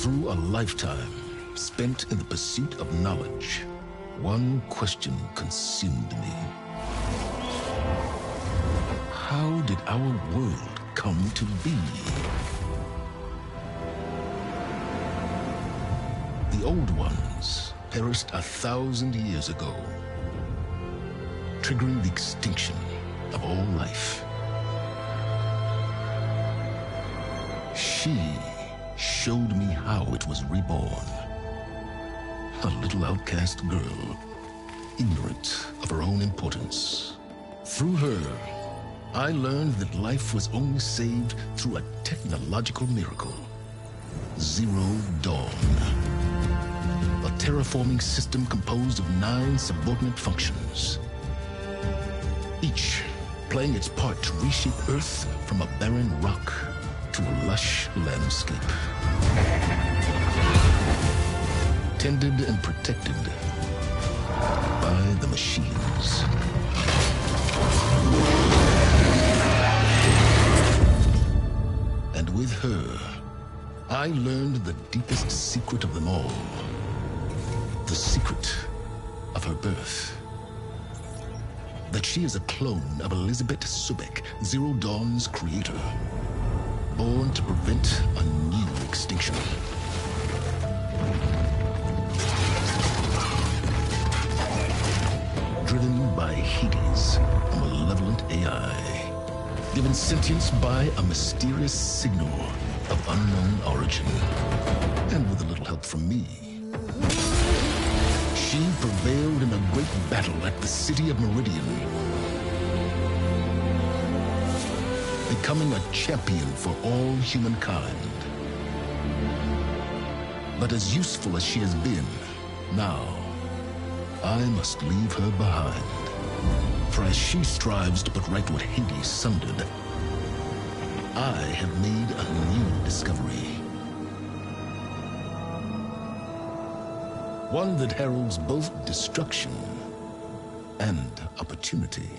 Through a lifetime spent in the pursuit of knowledge, one question consumed me. How did our world come to be? The old ones perished 1,000 years ago, triggering the extinction of all life. She showed me how it was reborn. A little outcast girl, ignorant of her own importance. Through her, I learned that life was only saved through a technological miracle. Zero Dawn. A terraforming system composed of 9 subordinate functions, each playing its part to reshape Earth from a barren rock to a lush landscape. Tended and protected by the machines. And with her, I learned the deepest secret of them all. The secret of her birth. That she is a clone of Elizabeth Sobek, Zero Dawn's creator. Born to prevent a new extinction. Driven by Hades, a malevolent AI. Given sentience by a mysterious signal of unknown origin. And with a little help from me. She prevailed in a great battle at the city of Meridian, becoming a champion for all humankind. But as useful as she has been, now, I must leave her behind. For as she strives to put right what Hades sundered, I have made a new discovery. One that heralds both destruction and opportunity.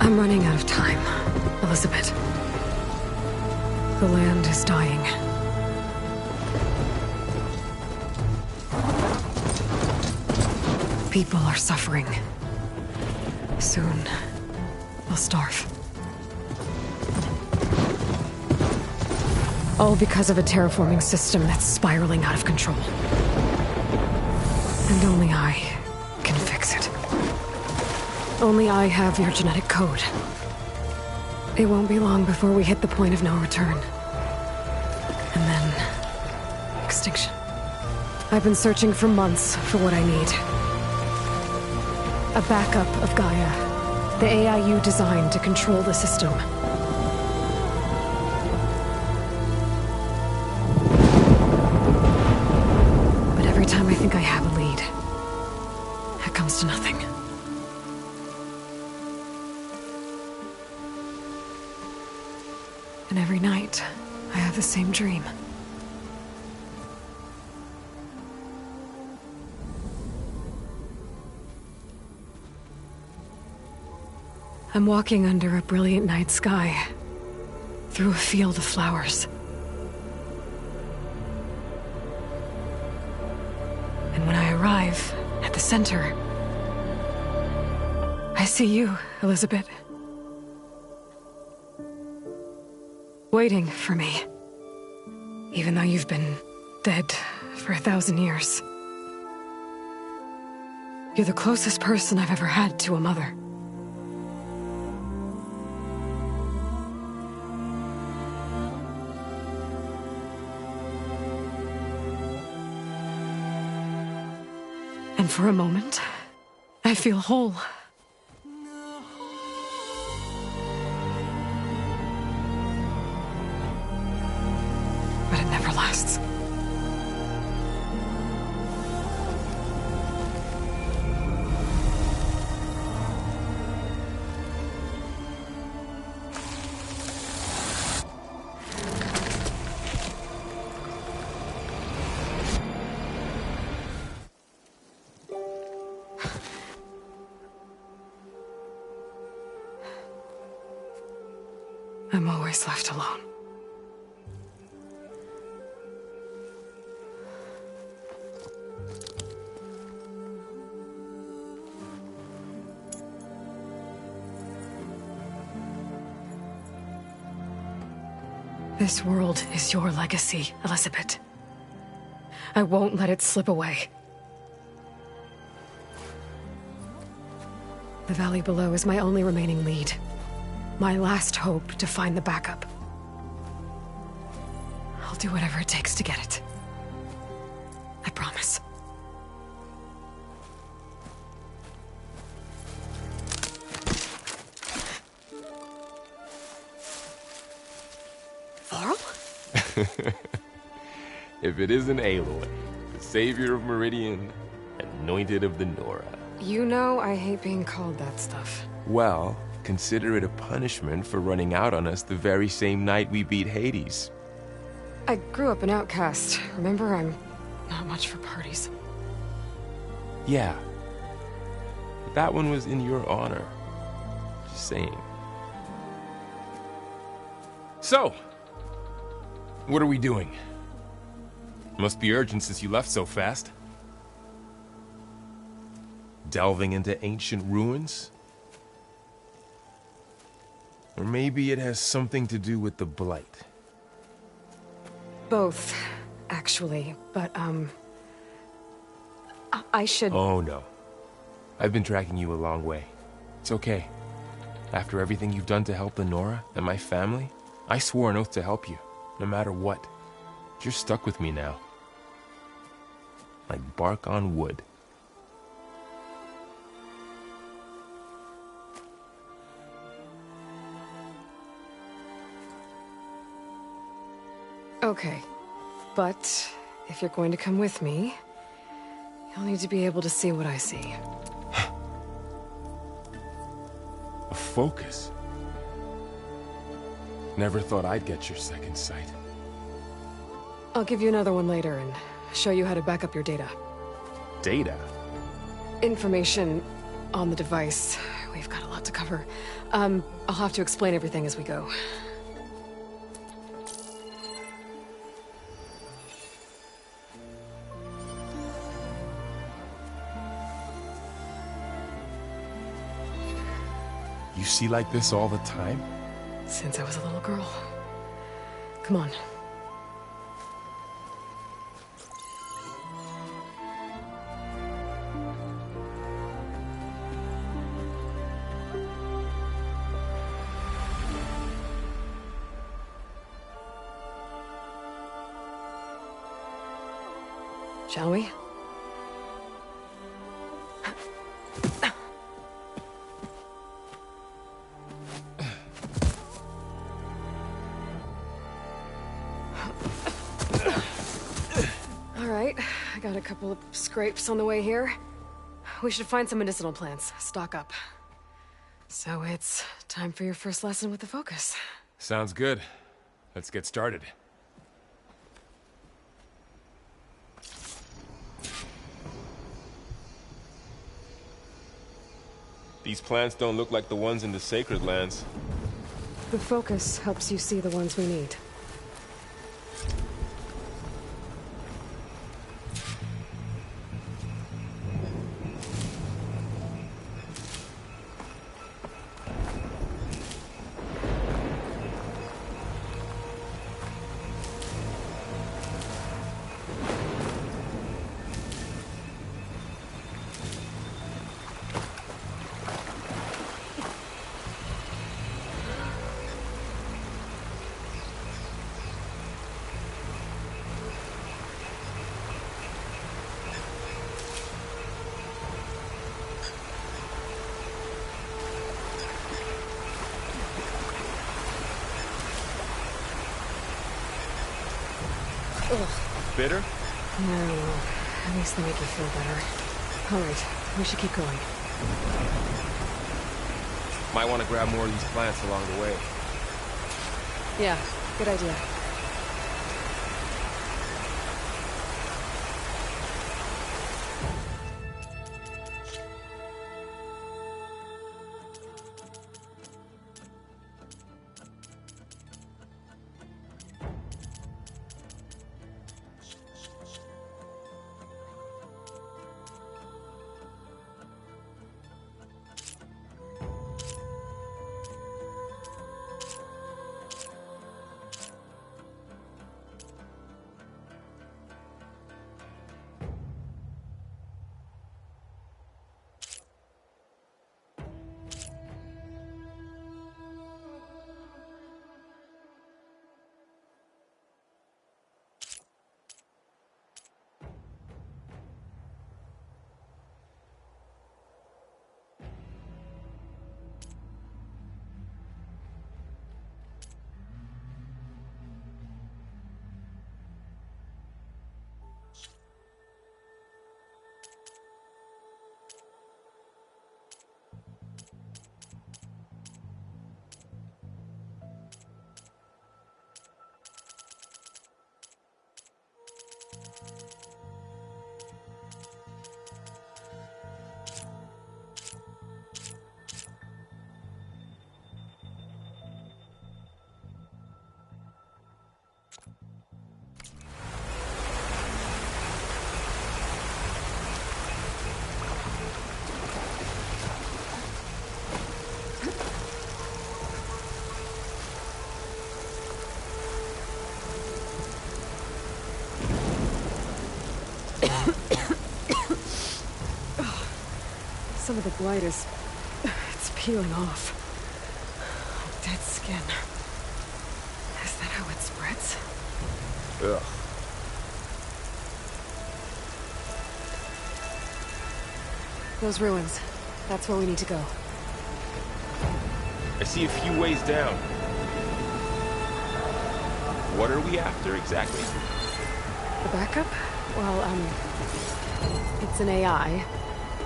I'm running out of time, Elizabeth. The land is dying. People are suffering. Soon, they'll starve. All because of a terraforming system that's spiraling out of control. And only I can fix it. Only I have your genetic code. It won't be long before we hit the point of no return. And then... extinction. I've been searching for months for what I need. A backup of Gaia. The AI you designed to control the system. But every time I think I have a lead, it comes to nothing. And every night, I have the same dream. I'm walking under a brilliant night sky, through a field of flowers. And when I arrive at the center, I see you, Elizabeth. Waiting for me. Even though you've been dead for 1,000 years. You're the closest person I've ever had to a mother. And for a moment, I feel whole. But it never lasts. I'm always left alone. This world is your legacy, Elizabeth. I won't let it slip away. The valley below is my only remaining lead. My last hope to find the backup. I'll do whatever it takes to get it. I promise. Varl? If it isn't Aloy, the savior of Meridian, anointed of the Nora. You know I hate being called that stuff. Well, consider it a punishment for running out on us the very same night we beat Hades. I grew up an outcast. Remember, I'm not much for parties. Yeah. But that one was in your honor. Just saying. So, what are we doing? Must be urgent since you left so fast. Delving into ancient ruins? Or maybe it has something to do with the Blight. Both, actually, but, I should... Oh, no. I've been tracking you a long way. It's okay. After everything you've done to help the Nora and my family, I swore an oath to help you, no matter what. You're stuck with me now. Like bark on wood. Okay, but if you're going to come with me, you'll need to be able to see what I see. A focus? Never thought I'd get your second sight. I'll give you another one later and show you how to back up your data. Data? Information on the device. We've got a lot to cover. I'll have to explain everything as we go. You see like this all the time? Since I was a little girl. Come on. Shall we? All right, I got a couple of scrapes on the way here. We should find some medicinal plants, stock up. So it's time for your first lesson with the Focus. Sounds good. Let's get started. These plants don't look like the ones in the Sacred Lands. The focus helps you see the ones we need. Ugh. Bitter? No, at least they make you feel better. Alright, we should keep going. Might want to grab more of these plants along the way. Yeah, good idea. Some of the blight is... it's peeling off. Dead skin. Is that how it spreads? Ugh. Those ruins. That's where we need to go. I see a few ways down. What are we after exactly? The backup? Well, it's an AI.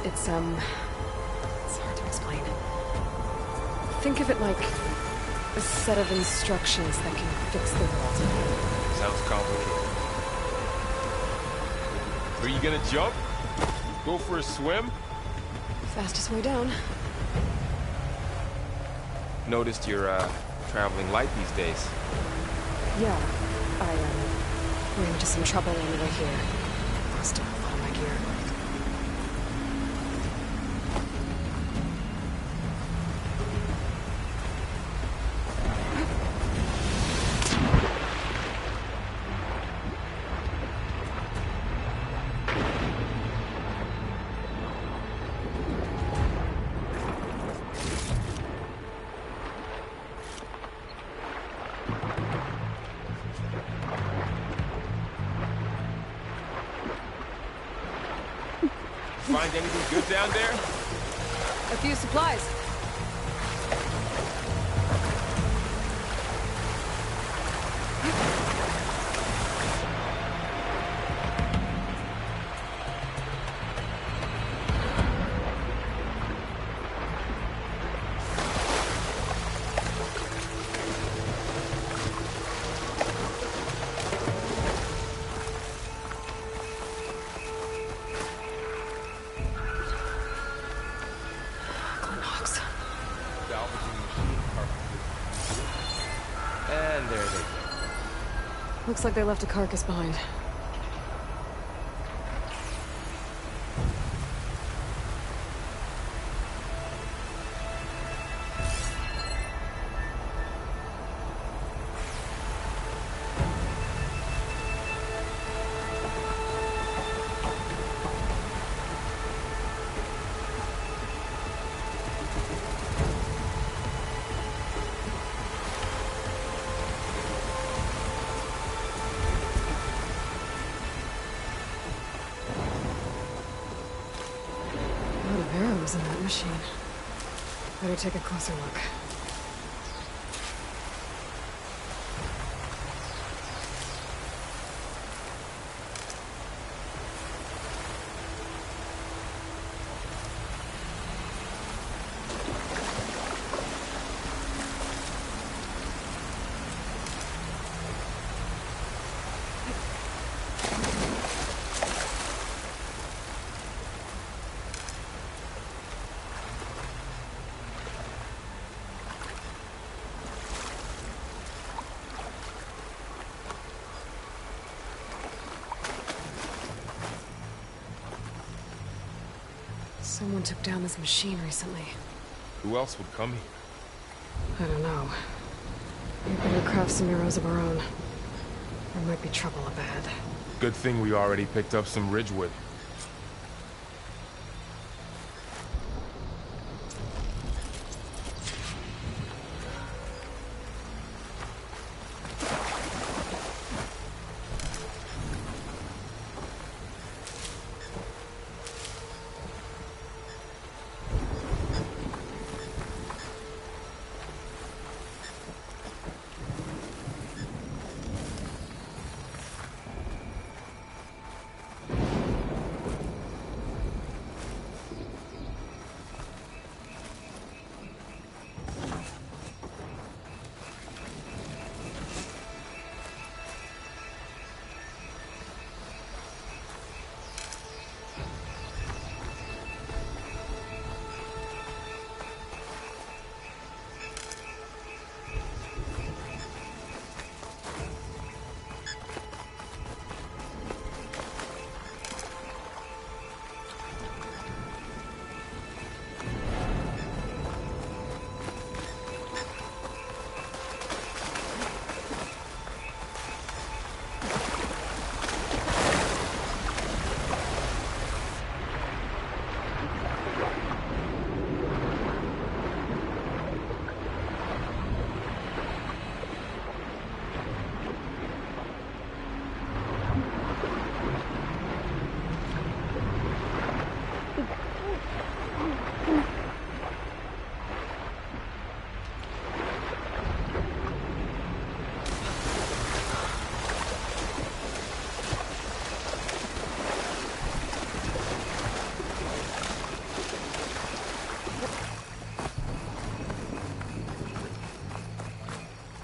It's hard to explain. Think of it like a set of instructions that can fix the world. Sounds complicated. Are you gonna jump? Go for a swim? Fastest way down. Noticed you're, traveling light these days. Yeah, I ran into some trouble on the way here. Lost a lot of my gear. Find anything good down there? A few supplies. Looks like they left a carcass behind. In that machine. Better take a closer look. Someone took down this machine recently. Who else would come here? I don't know. We better craft some arrows of our own. There might be trouble ahead. Good thing we already picked up some ridgewood.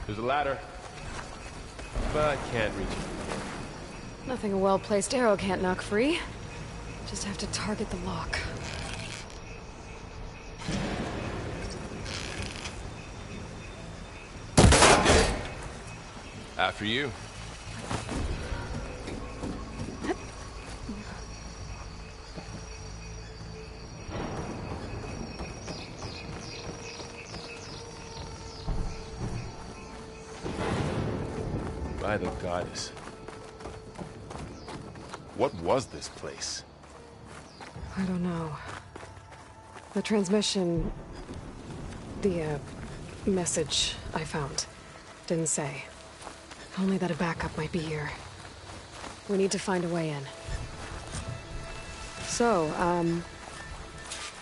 There's a ladder, but I can't reach it. Nothing a well-placed arrow can't knock free. Just have to target the lock. After you. By the goddess. What was this place? I don't know. The transmission... the, message I found didn't say. Only that a backup might be here. We need to find a way in. So,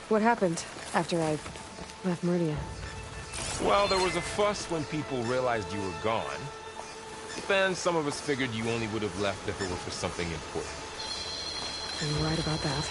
what happened after I left Meridian? Well, there was a fuss when people realized you were gone. Then some of us figured you only would have left if it were for something important. Are you right about that?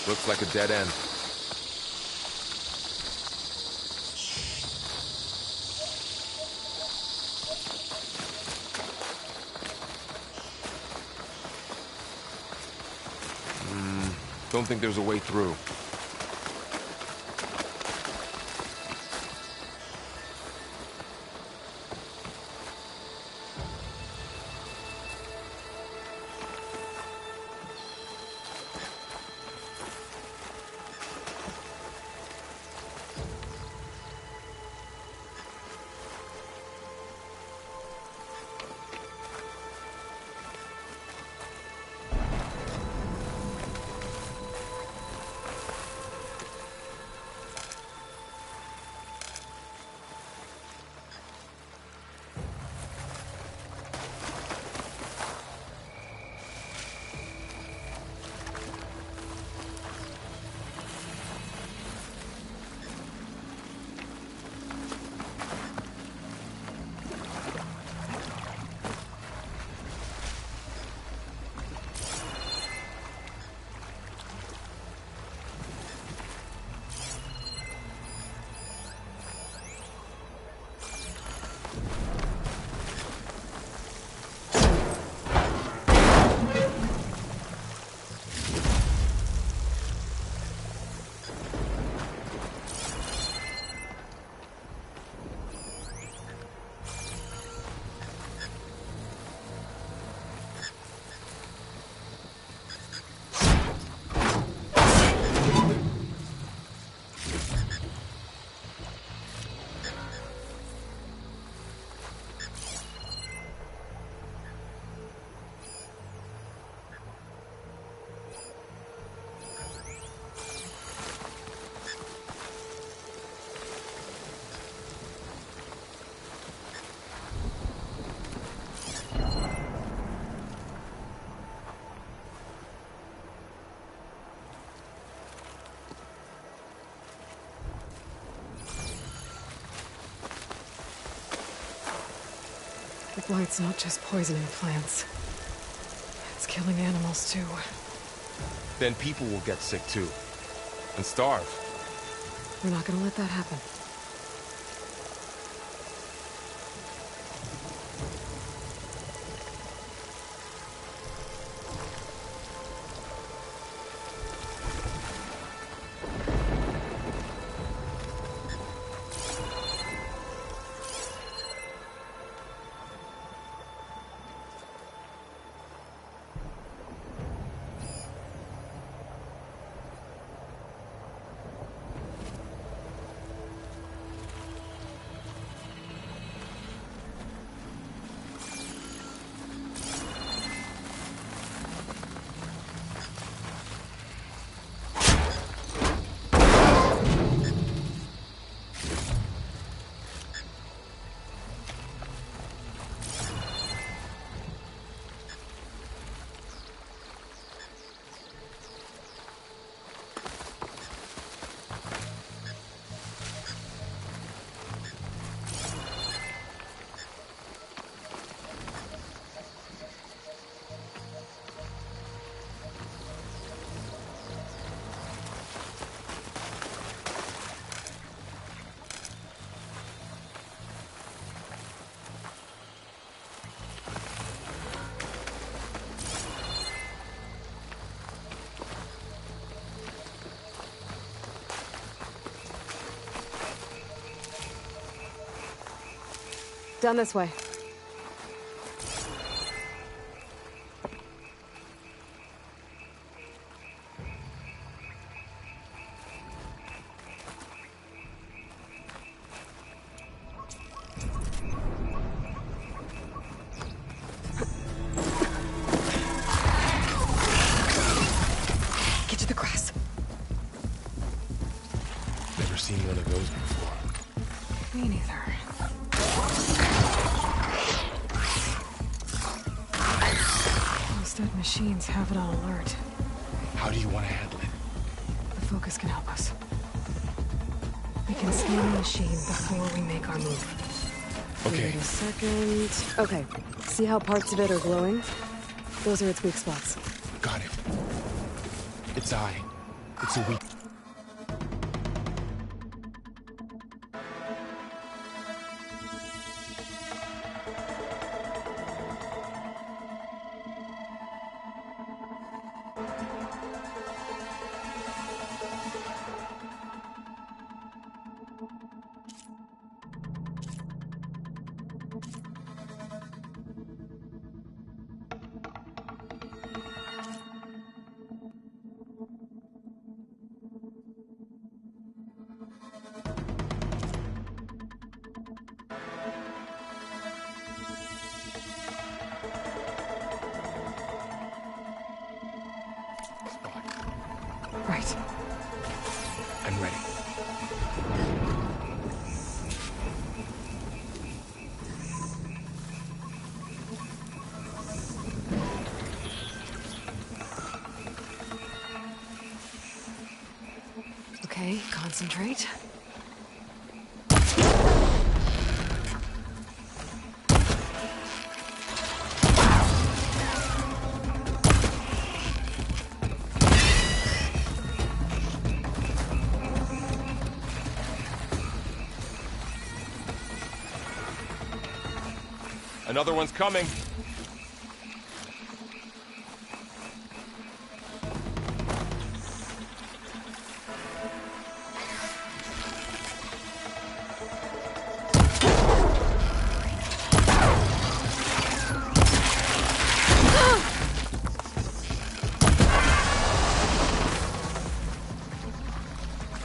Looks like a dead end. Don't think there's a way through. The blight's not just poisoning plants. It's killing animals, too. Then people will get sick too. And starve. We're not gonna let that happen. Down this way. Get to the grass. Never seen one of those before. Me neither. Dead machines have it on alert. How do you want to handle it? The focus can help us. We can scan the machine before we make our move. Okay. Wait a second. Okay. See how parts of it are glowing? Those are its weak spots. Got it. Its eye. It's a weak... Right. I'm ready. Okay, concentrate. Another one's coming.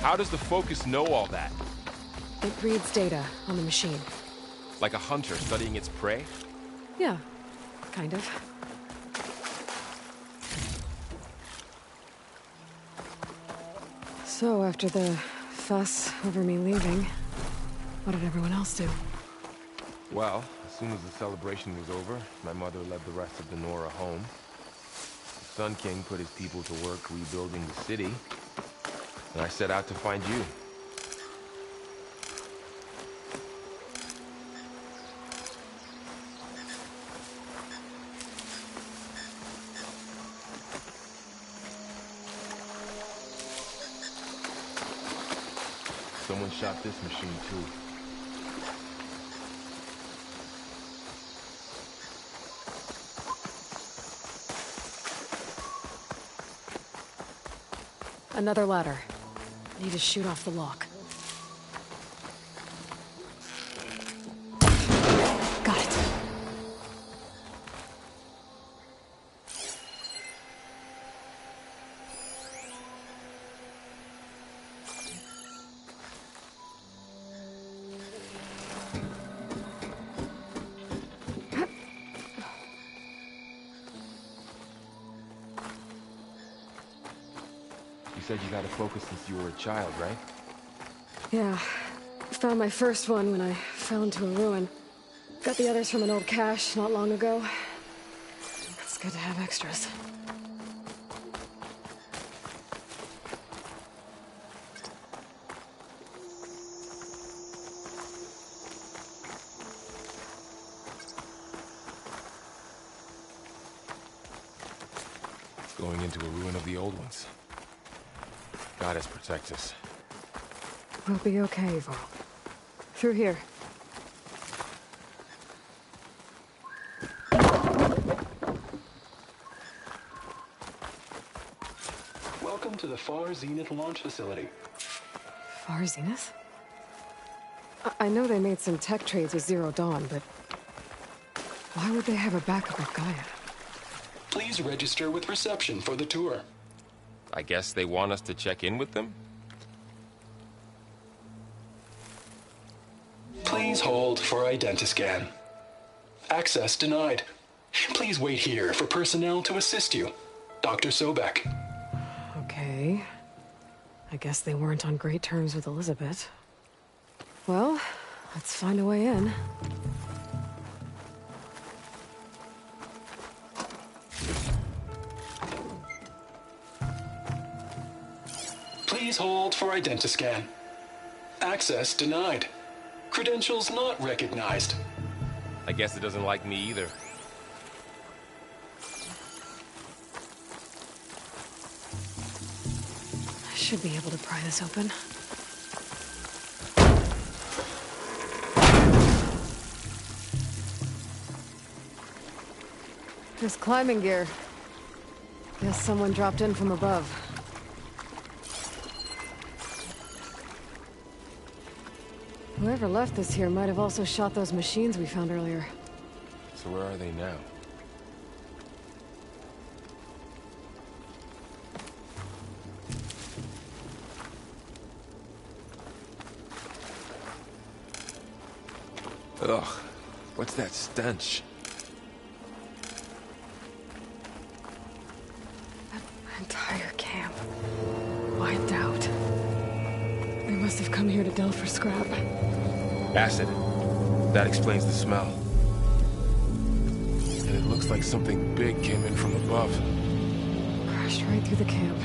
How does the Focus know all that? It reads data on the machine. Like a hunter studying its prey? Yeah, kind of. So, after the fuss over me leaving, what did everyone else do? Well, as soon as the celebration was over, my mother led the rest of the Nora home. The Sun King put his people to work rebuilding the city, and I set out to find you. Someone shot this machine too. Another ladder. Need to shoot off the lock. Got it. You said you got a Focus since you were a child, right? Yeah. Found my first one when I fell into a ruin. Got the others from an old cache not long ago. It's good to have extras. Going into a ruin of the old ones. Goddess protect us. We'll be okay, Val. Through here. Welcome to the Far Zenith launch facility. Far Zenith? I know they made some tech trades with Zero Dawn, but why would they have a backup of Gaia? Please register with reception for the tour. I guess they want us to check in with them? Please hold for identiscan. Access denied. Please wait here for personnel to assist you. Dr. Sobek. Okay. I guess they weren't on great terms with Elizabeth. Well, let's find a way in. Please hold for identiscan. Access denied. Credentials not recognized. I guess it doesn't like me either. Should be able to pry this open. This climbing gear. Guess someone dropped in from above. Whoever left this here might have also shot those machines we found earlier. So where are they now? Ugh, what's that stench? That entire camp. Wiped out. They must have come here to delve for scrap. Acid. That explains the smell. And it looks like something big came in from above. Crashed right through the camp.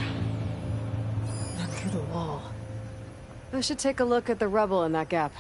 Not through the wall. I should take a look at the rubble in that gap.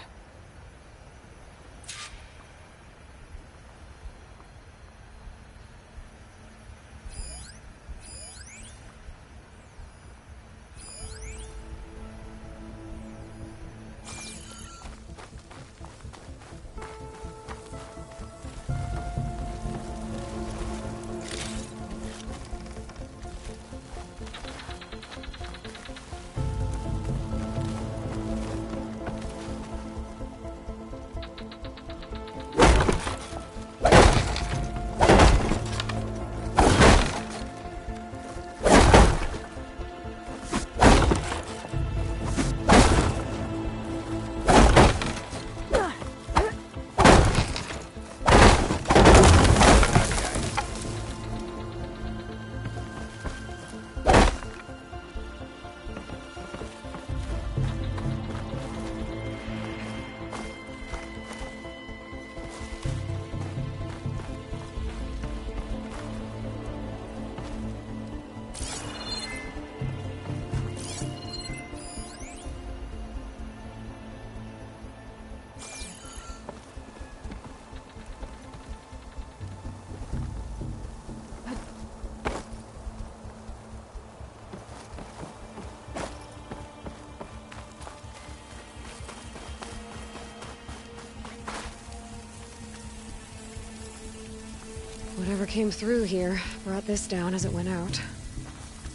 Whatever came through here brought this down as it went out.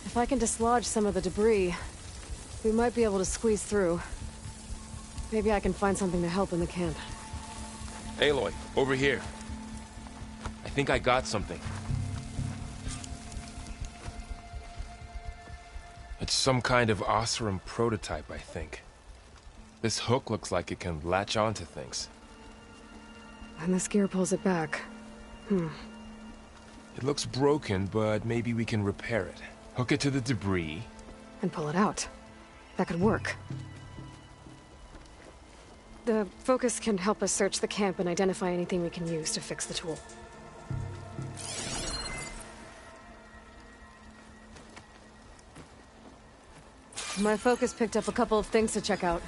If I can dislodge some of the debris, we might be able to squeeze through. Maybe I can find something to help in the camp. Aloy, over here. I think I got something. It's some kind of Oseram prototype, I think. This hook looks like it can latch onto things. And this gear pulls it back. It looks broken, but maybe we can repair it. Hook it to the debris. And pull it out. That could work. The focus can help us search the camp and identify anything we can use to fix the tool. My focus picked up a couple of things to check out.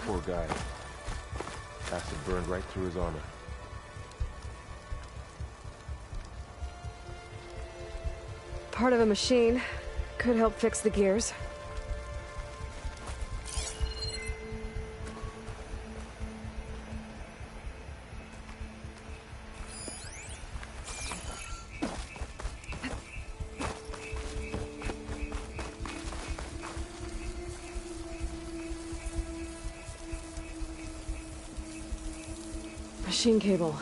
Poor guy. Acid burned right through his armor. Part of a machine. Could help fix the gears. Machine cable.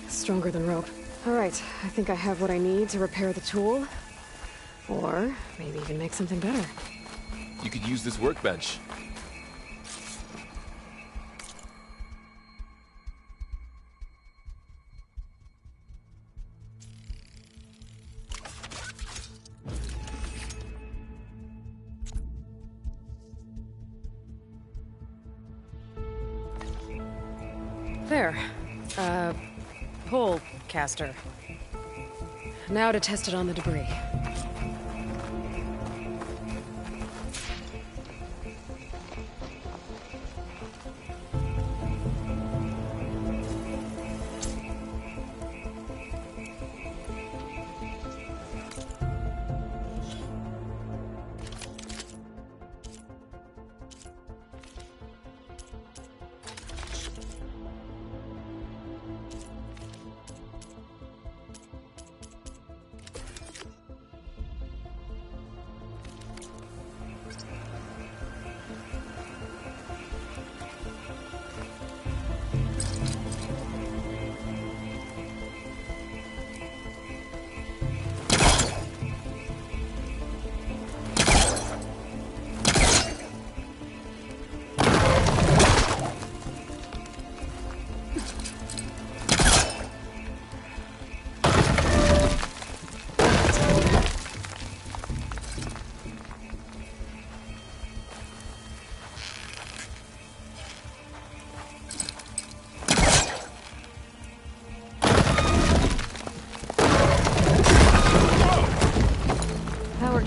Stronger than rope. Alright, I think I have what I need to repair the tool. Or maybe even make something better. You could use this workbench. There. Pole caster. Now to test it on the debris.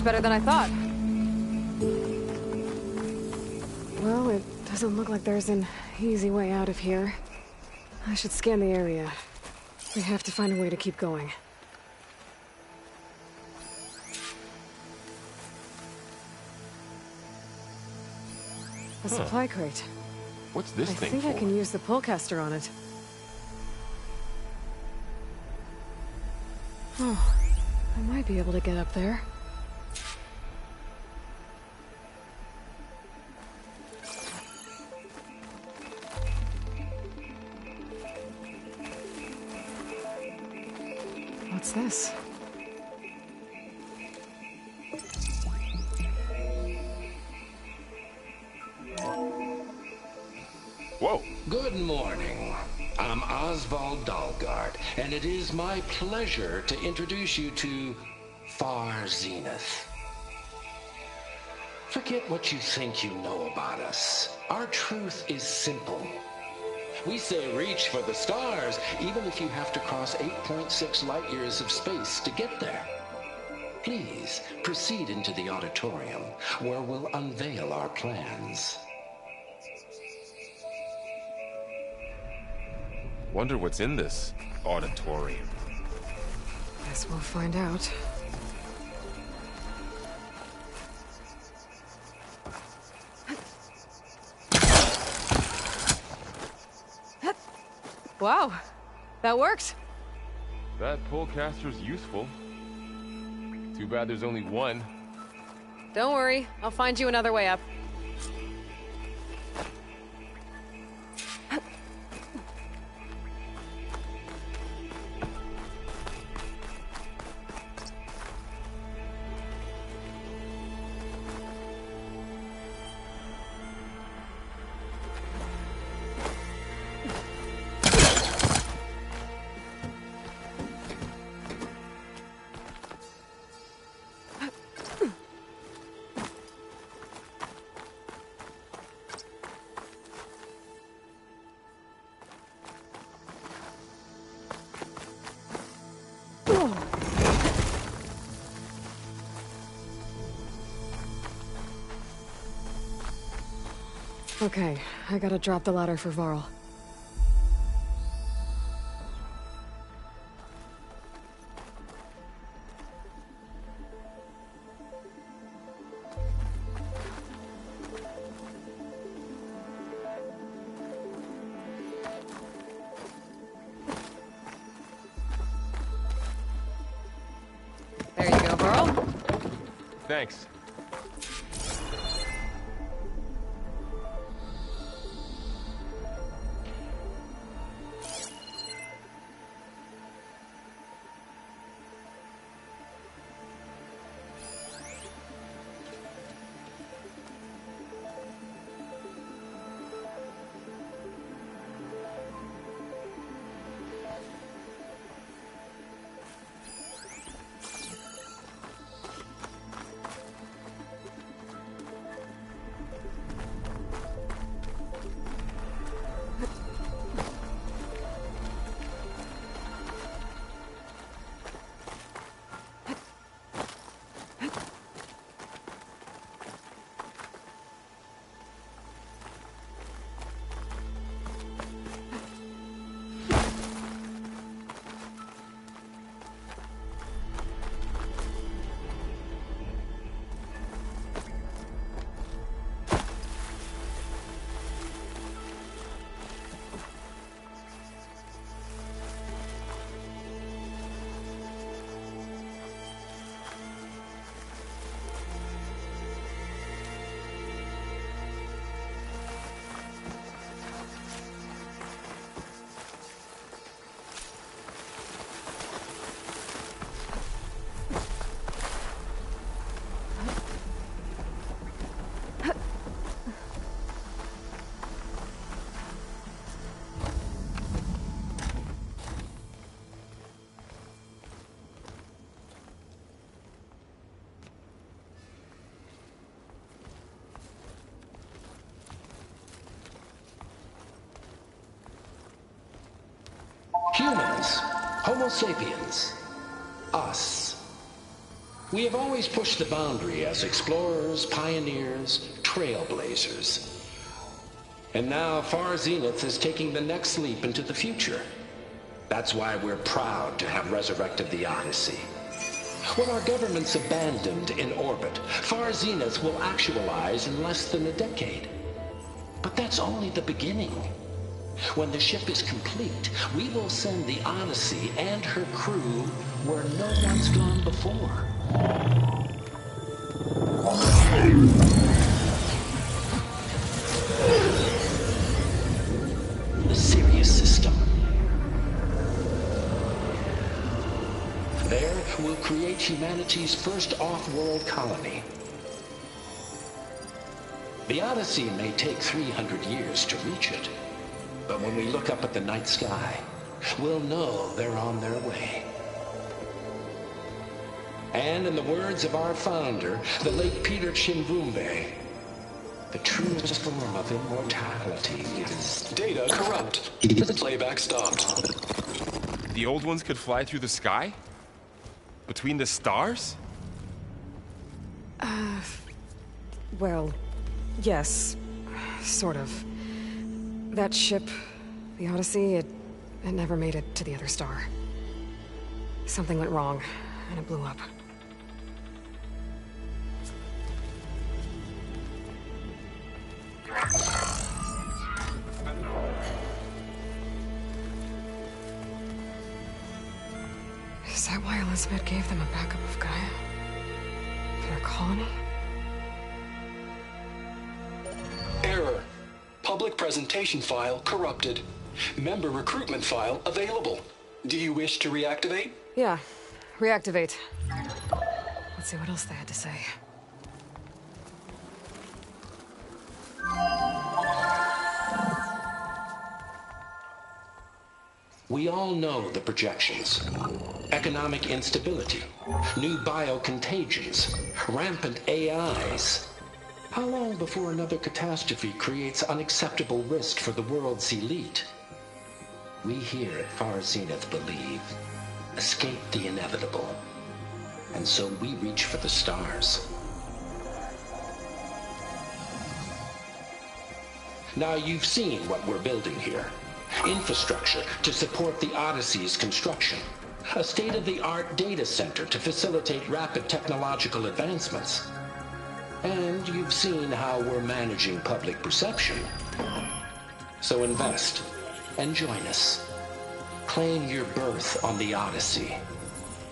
worked better than I thought. Well, it doesn't look like there's an easy way out of here. I should scan the area. We have to find a way to keep going. A supply crate. What's this thing I think for? I can use the pullcaster on it. Oh, I might be able to get up there. What's this? Whoa! Good morning. I'm Oswald Dalgard, and it is my pleasure to introduce you to Far Zenith. Forget what you think you know about us. Our truth is simple. We say reach for the stars, even if you have to cross 8.6 light years of space to get there. Please, proceed into the auditorium, where we'll unveil our plans. Wonder what's in this auditorium. Guess we'll find out. Wow, that worked. That pullcaster's useful. Too bad there's only one. Don't worry, I'll find you another way up. Okay, I gotta drop the ladder for Varl. There you go, Varl. Thanks. Humans, Homo sapiens, us. We have always pushed the boundary as explorers, pioneers, trailblazers. And now Far Zenith is taking the next leap into the future. That's why we're proud to have resurrected the Odyssey. What our governments abandoned in orbit, Far Zenith will actualize in less than a decade. But that's only the beginning. When the ship is complete, we will send the Odyssey and her crew where no one's gone before. The Sirius system. There, we'll create humanity's first off-world colony. The Odyssey may take 300 years to reach it. But when we look up at the night sky, we'll know they're on their way. And in the words of our founder, the late Peter Chimbumbe, the truest form of immortality is... Data corrupt. Playback stopped. The old ones could fly through the sky? Between the stars? Well, yes. Sort of. That ship, the Odyssey, it never made it to the other star. Something went wrong, and it blew up. Is that why Elizabeth gave them a backup of Gaia? For their colony? Error. Public presentation file corrupted. Member recruitment file available. Do you wish to reactivate? Yeah. Reactivate. Let's see what else they had to say. We all know the projections. Economic instability, new biocontagions, rampant AIs. How long before another catastrophe creates unacceptable risk for the world's elite? We here at Far Zenith believe, escape the inevitable. And so we reach for the stars. Now you've seen what we're building here. Infrastructure to support the Odyssey's construction. A state-of-the-art data center to facilitate rapid technological advancements. And you've seen how we're managing public perception. So invest and join us. Claim your berth on the Odyssey.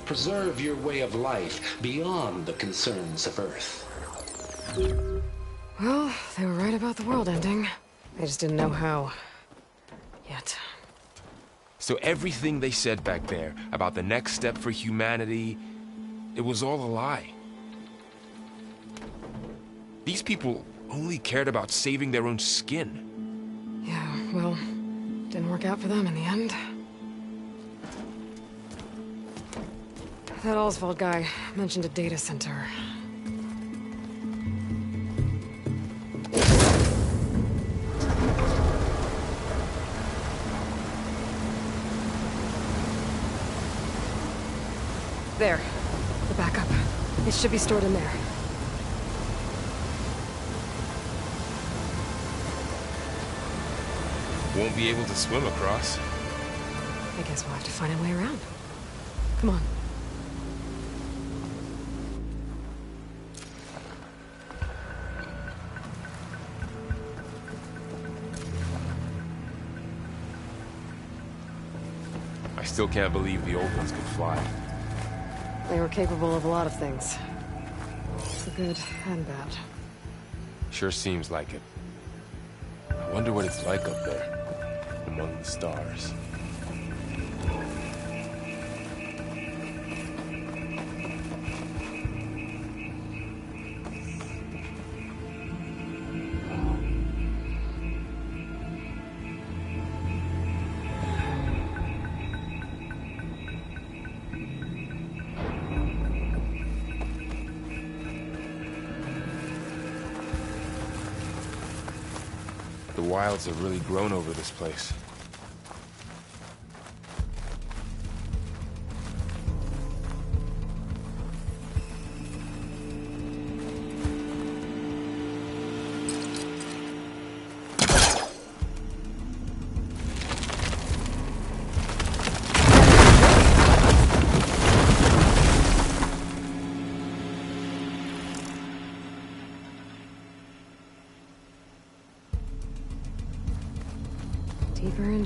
Preserve your way of life beyond the concerns of Earth. Well, they were right about the world ending. They just didn't know how. Yet. So everything they said back there about the next step for humanity, it was all a lie. These people only cared about saving their own skin. Yeah, well, didn't work out for them in the end. That Oswald guy mentioned a data center. There. The backup. It should be stored in there. Won't be able to swim across. I guess we'll have to find a way around. Come on. I still can't believe the old ones could fly. They were capable of a lot of things. The good and bad. Sure seems like it. I wonder what it's like up there, among the stars. The wilds have really grown over this place.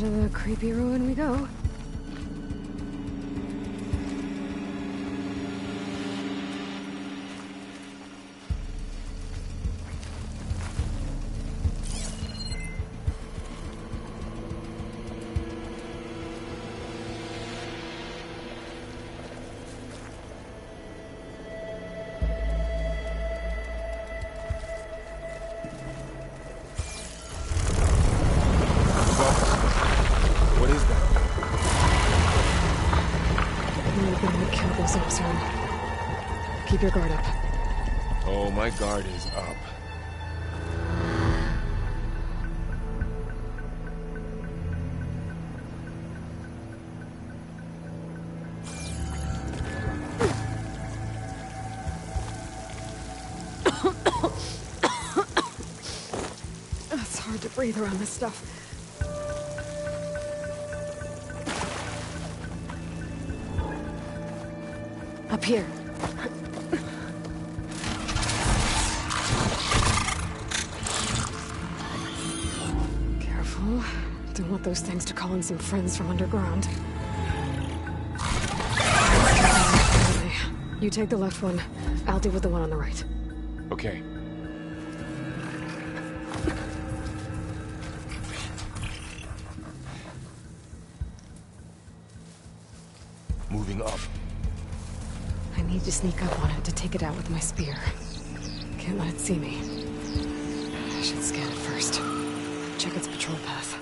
Into the creepy ruin we go. Keep your guard up. Oh, my guard is up. It's hard to breathe around this stuff. Up here. Careful. Don't want those things to call in some friends from underground. You take the left one. I'll deal with the one on the right. Okay. Moving up. I need to sneak up on it to take it out with my spear. Can't let it see me. I should scan it first. Check its patrol path.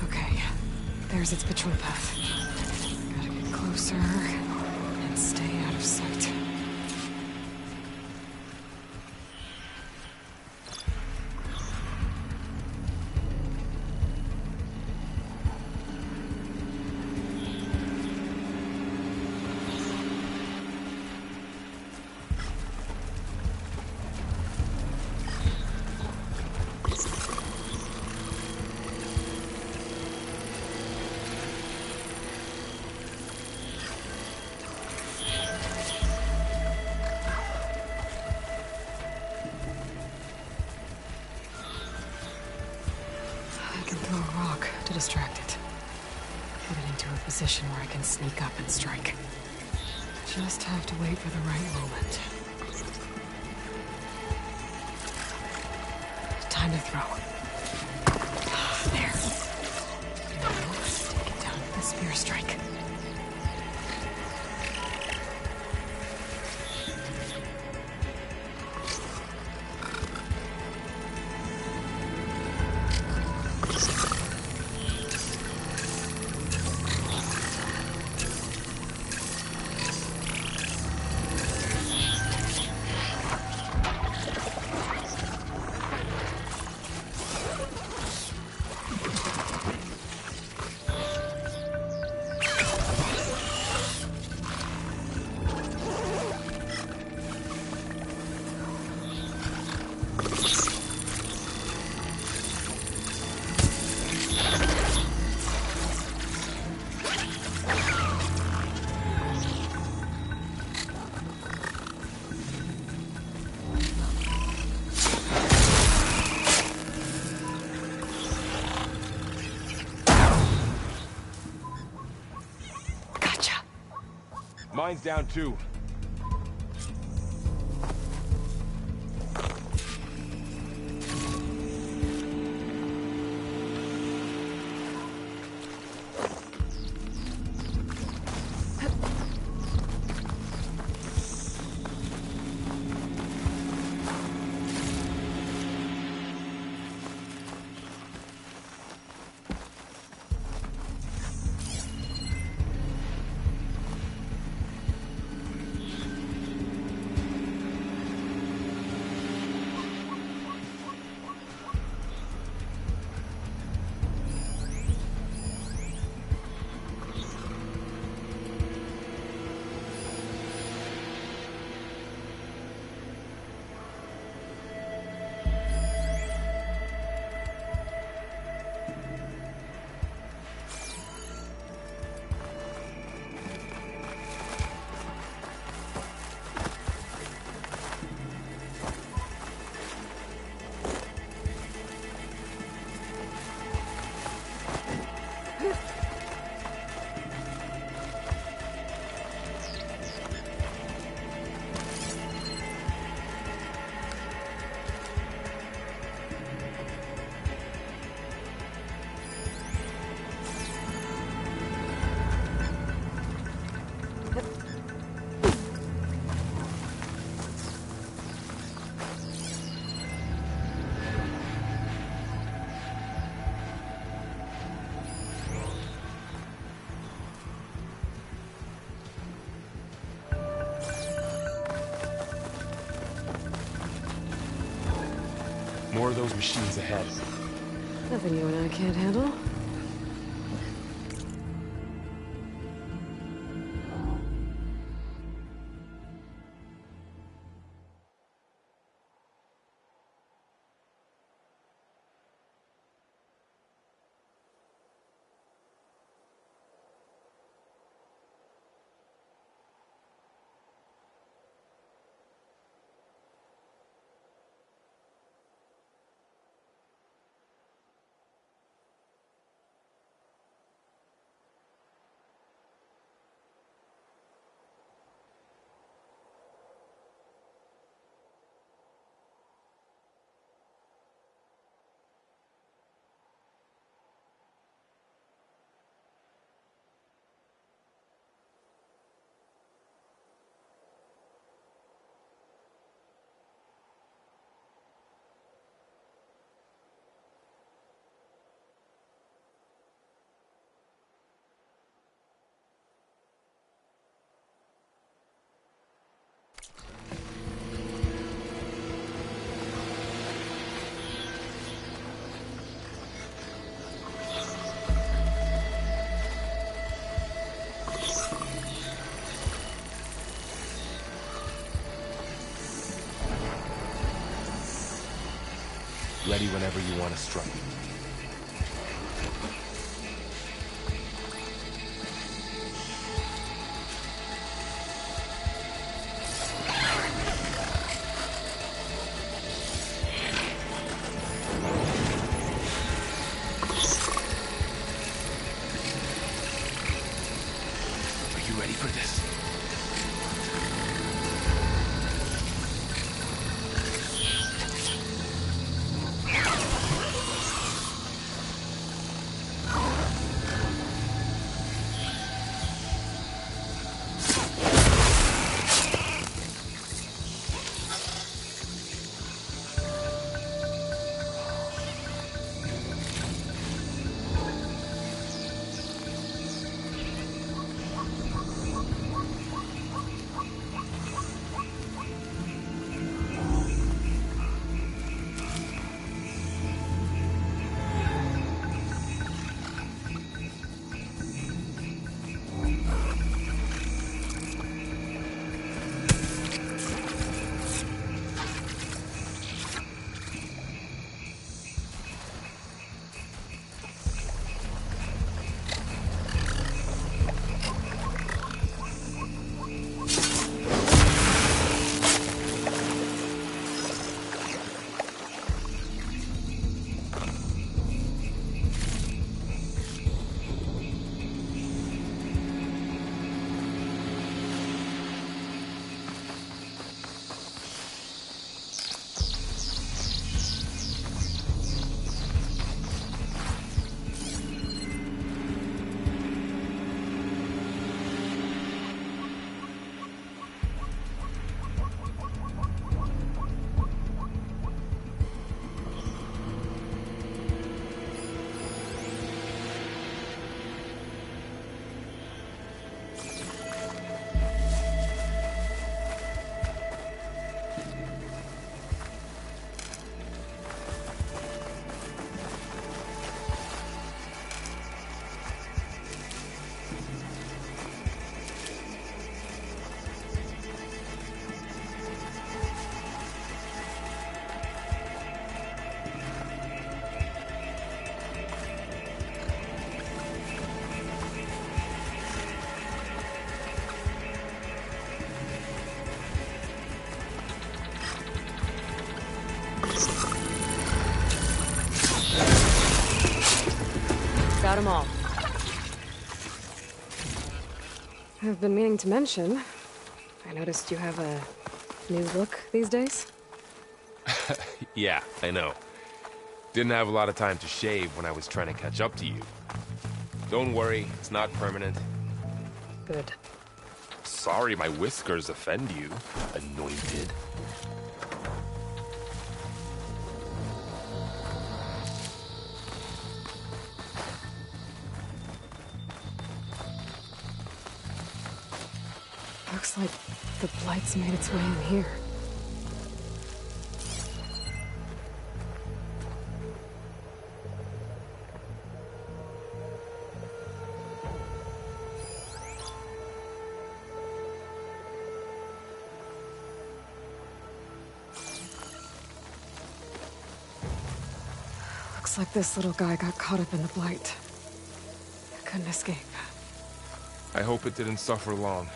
Okay, there's its patrol path. Gotta get closer and stay out of sight. To distract it. Get it into a position where I can sneak up and strike. Just have to wait for the right moment. Time to throw. There. Now, take it down with a spear strike. Mine's down too. More of those machines ahead. Nothing you and I can't handle. Ready whenever you want to strike. Are you ready for this? Got them all. I've been meaning to mention, I noticed you have a new look these days. Yeah, I know. Didn't have a lot of time to shave when I was trying to catch up to you. Don't worry, it's not permanent. Good. Sorry my whiskers offend you, anointed. Looks like the Blight's made its way in here. Looks like this little guy got caught up in the blight. Couldn't escape. I hope it didn't suffer long.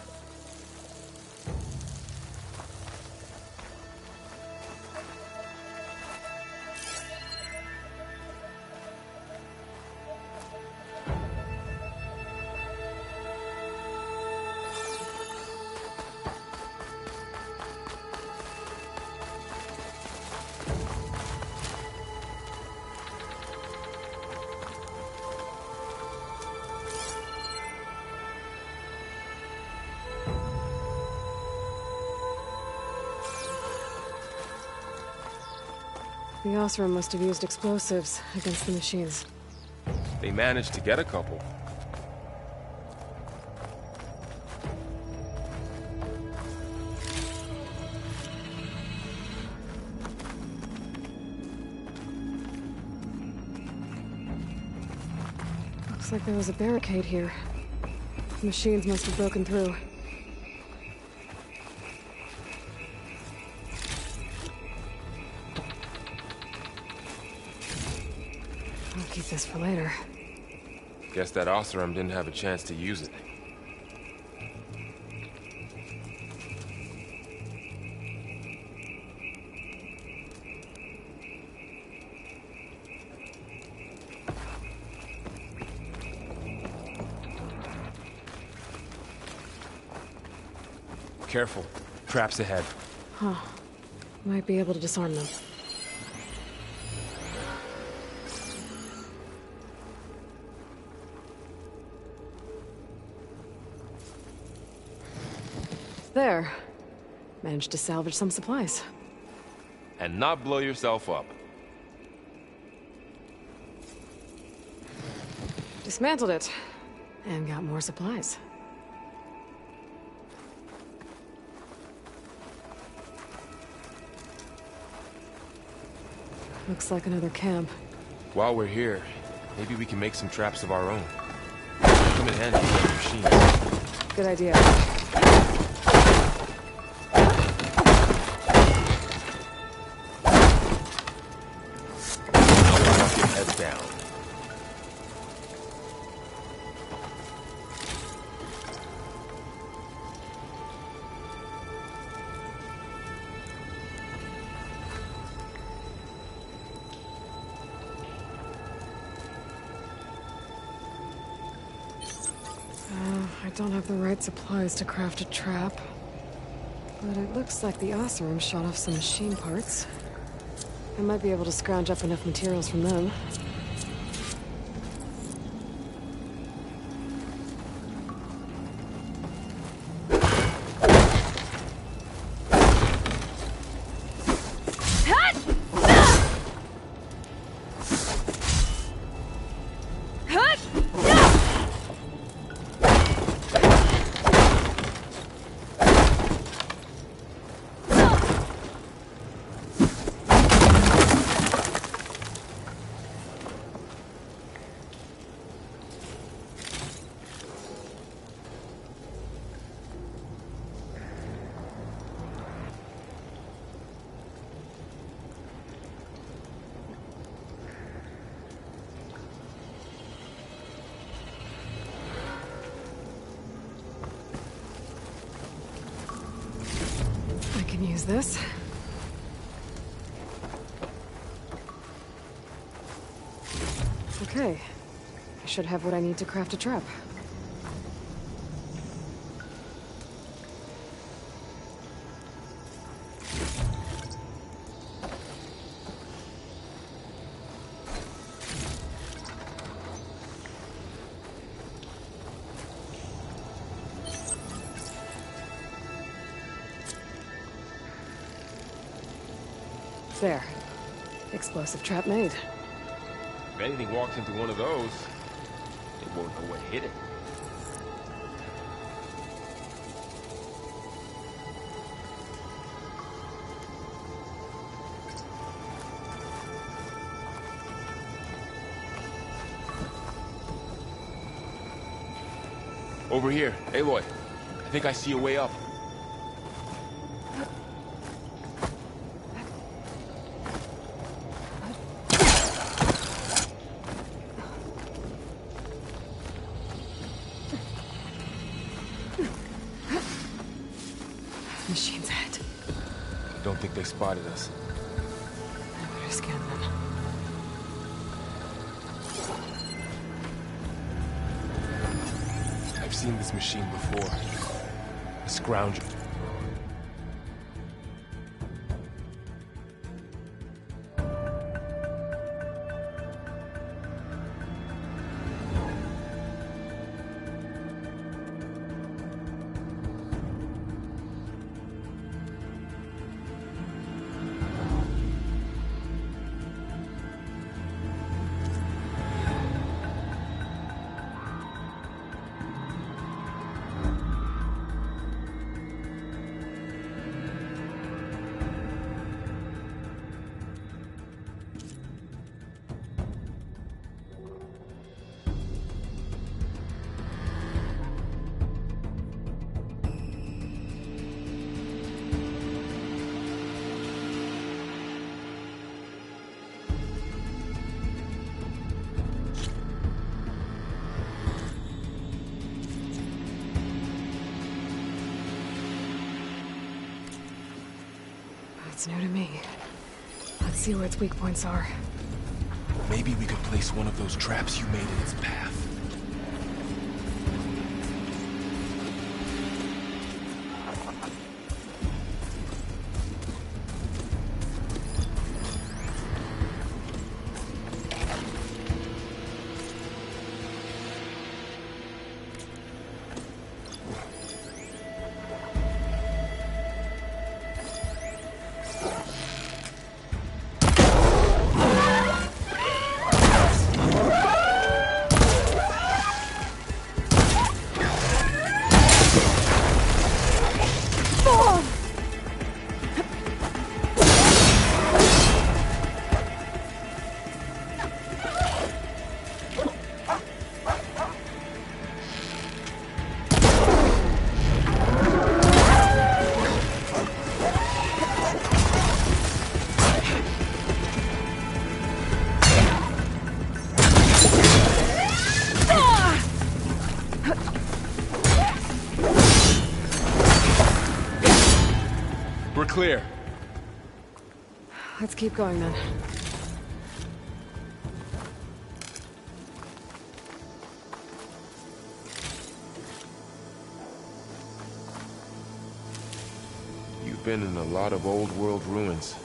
The Osram must have used explosives against the machines. They managed to get a couple. Looks like there was a barricade here. The machines must have broken through. I'll keep this for later. Guess that Osram didn't have a chance to use it. Careful. Traps ahead. Huh. Might be able to disarm them. There. Managed to salvage some supplies. And not blow yourself up. Dismantled it. And got more supplies. Looks like another camp. While we're here, maybe we can make some traps of our own. Come in handy with the machines. Good idea. Drop your head down. I don't have the right supplies to craft a trap. But it looks like the Osram shot off some machine parts. I might be able to scrounge up enough materials from them. Use this. Okay. I should have what I need to craft a trap. There. Explosive trap made. If anything walks into one of those, it won't know what hit it. Over here. Aloy, I think I see a way up. Machine's ahead. Don't think they spotted us. I better scan them. I've seen this machine before. A scrounger. It's new to me. Let's see where its weak points are. Maybe we could place one of those traps you made in its path. We're clear. Let's keep going then. You've been in a lot of old world ruins.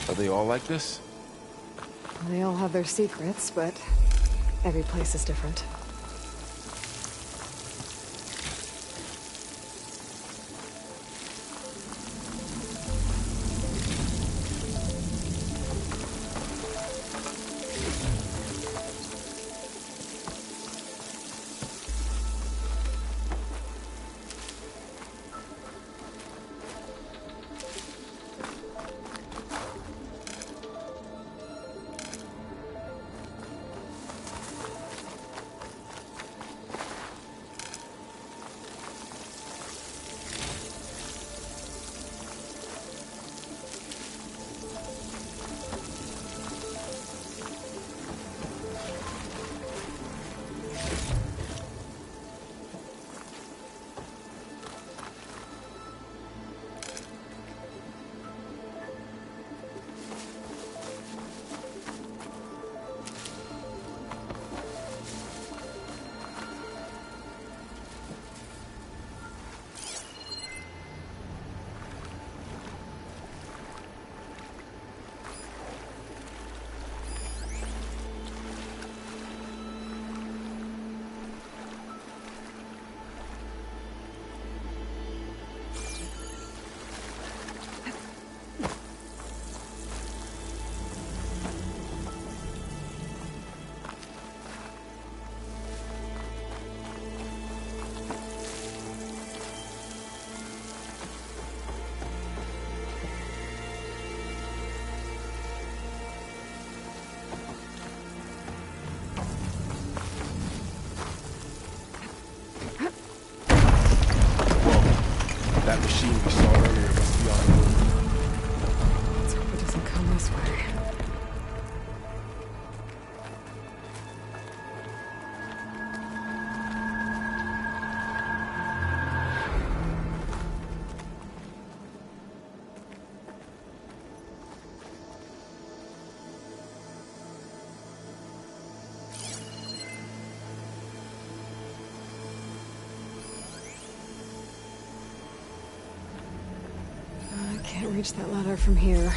Are they all like this? They all have their secrets, but every place is different. That machine we saw earlier must be on the move. Let's hope it doesn't come this way. Can't reach that ladder from here.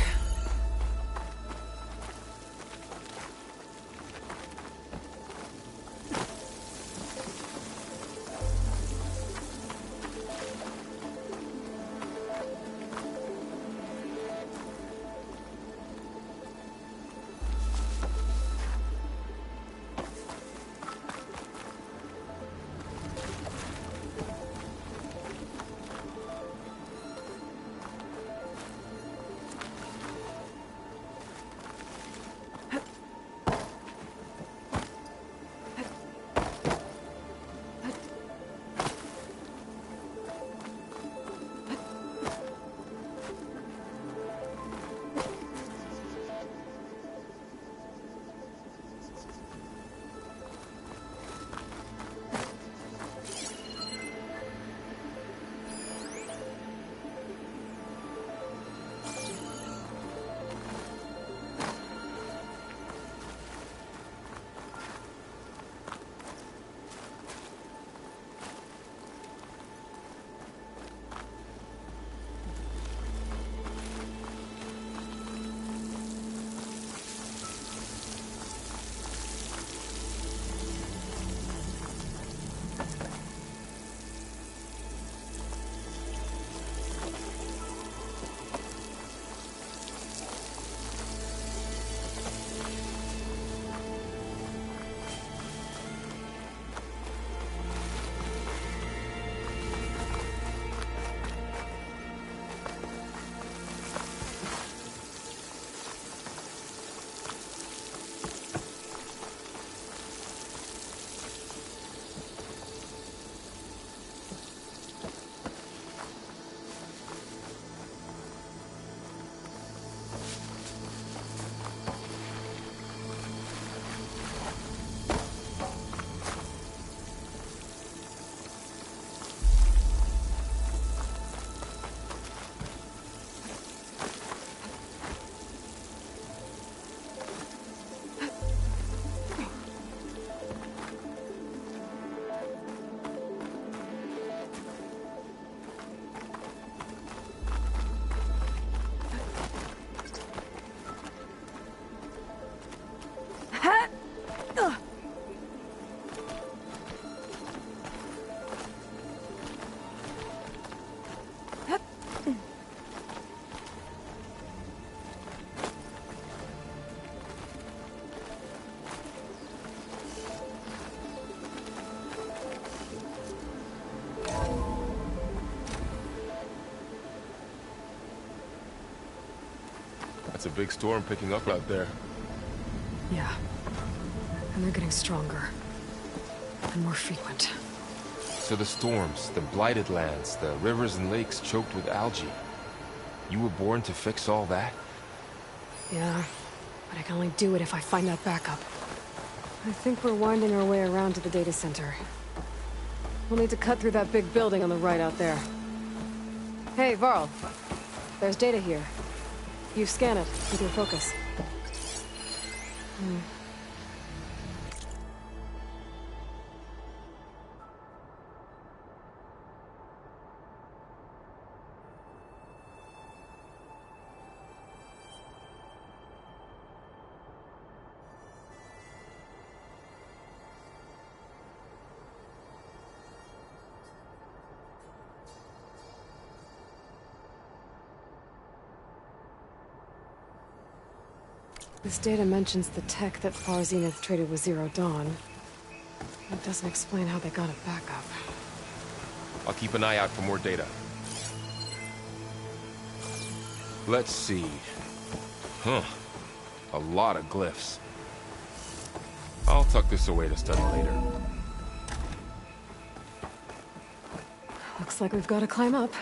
That's a big storm picking up out there. Yeah. And they're getting stronger. And more frequent. So the storms, the blighted lands, the rivers and lakes choked with algae. You were born to fix all that? Yeah. But I can only do it if I find that backup. I think we're winding our way around to the data center. We'll need to cut through that big building on the right out there. Hey, Varl. There's data here. You scan it with your focus. This data mentions the tech that Far Zenith traded with Zero Dawn. It doesn't explain how they got it back up. I'll keep an eye out for more data. Let's see. Huh. A lot of glyphs. I'll tuck this away to study later. Looks like we've got to climb up.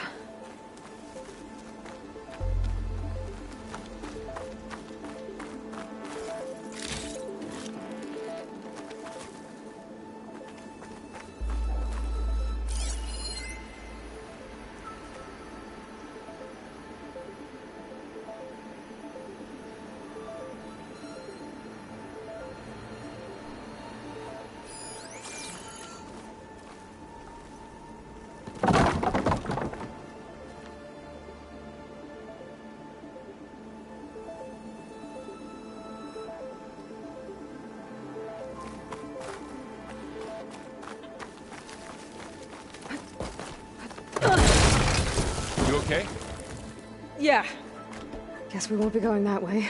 okay? Yeah. Guess we won't be going that way.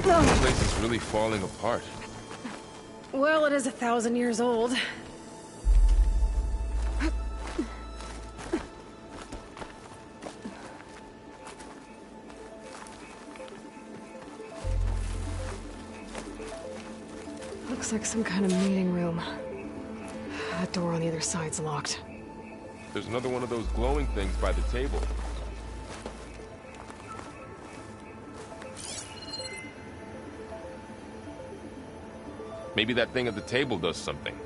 This place is really falling apart. Well, it is 1,000 years old. Looks like some kind of meeting room. That door on the other side's locked. There's another one of those glowing things by the table. Maybe that thing at the table does something.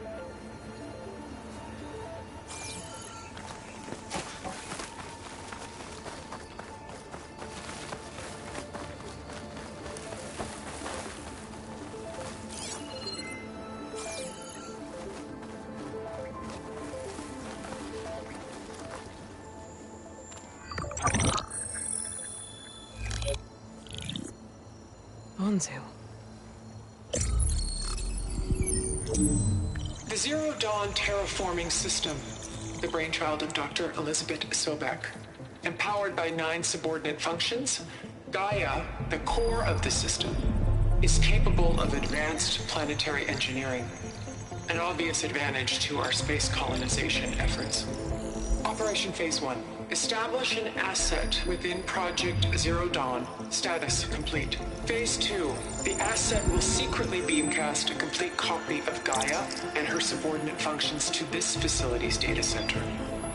Onzu. The Zero Dawn terraforming system, the brainchild of Dr. Elizabeth Sobek. Empowered by 9 subordinate functions, Gaia, the core of the system, is capable of advanced planetary engineering, an obvious advantage to our space colonization efforts. Operation Phase 1. Establish an asset within Project Zero Dawn. Status complete. Phase 2. The asset will secretly beamcast a complete copy of Gaia and her subordinate functions to this facility's data center.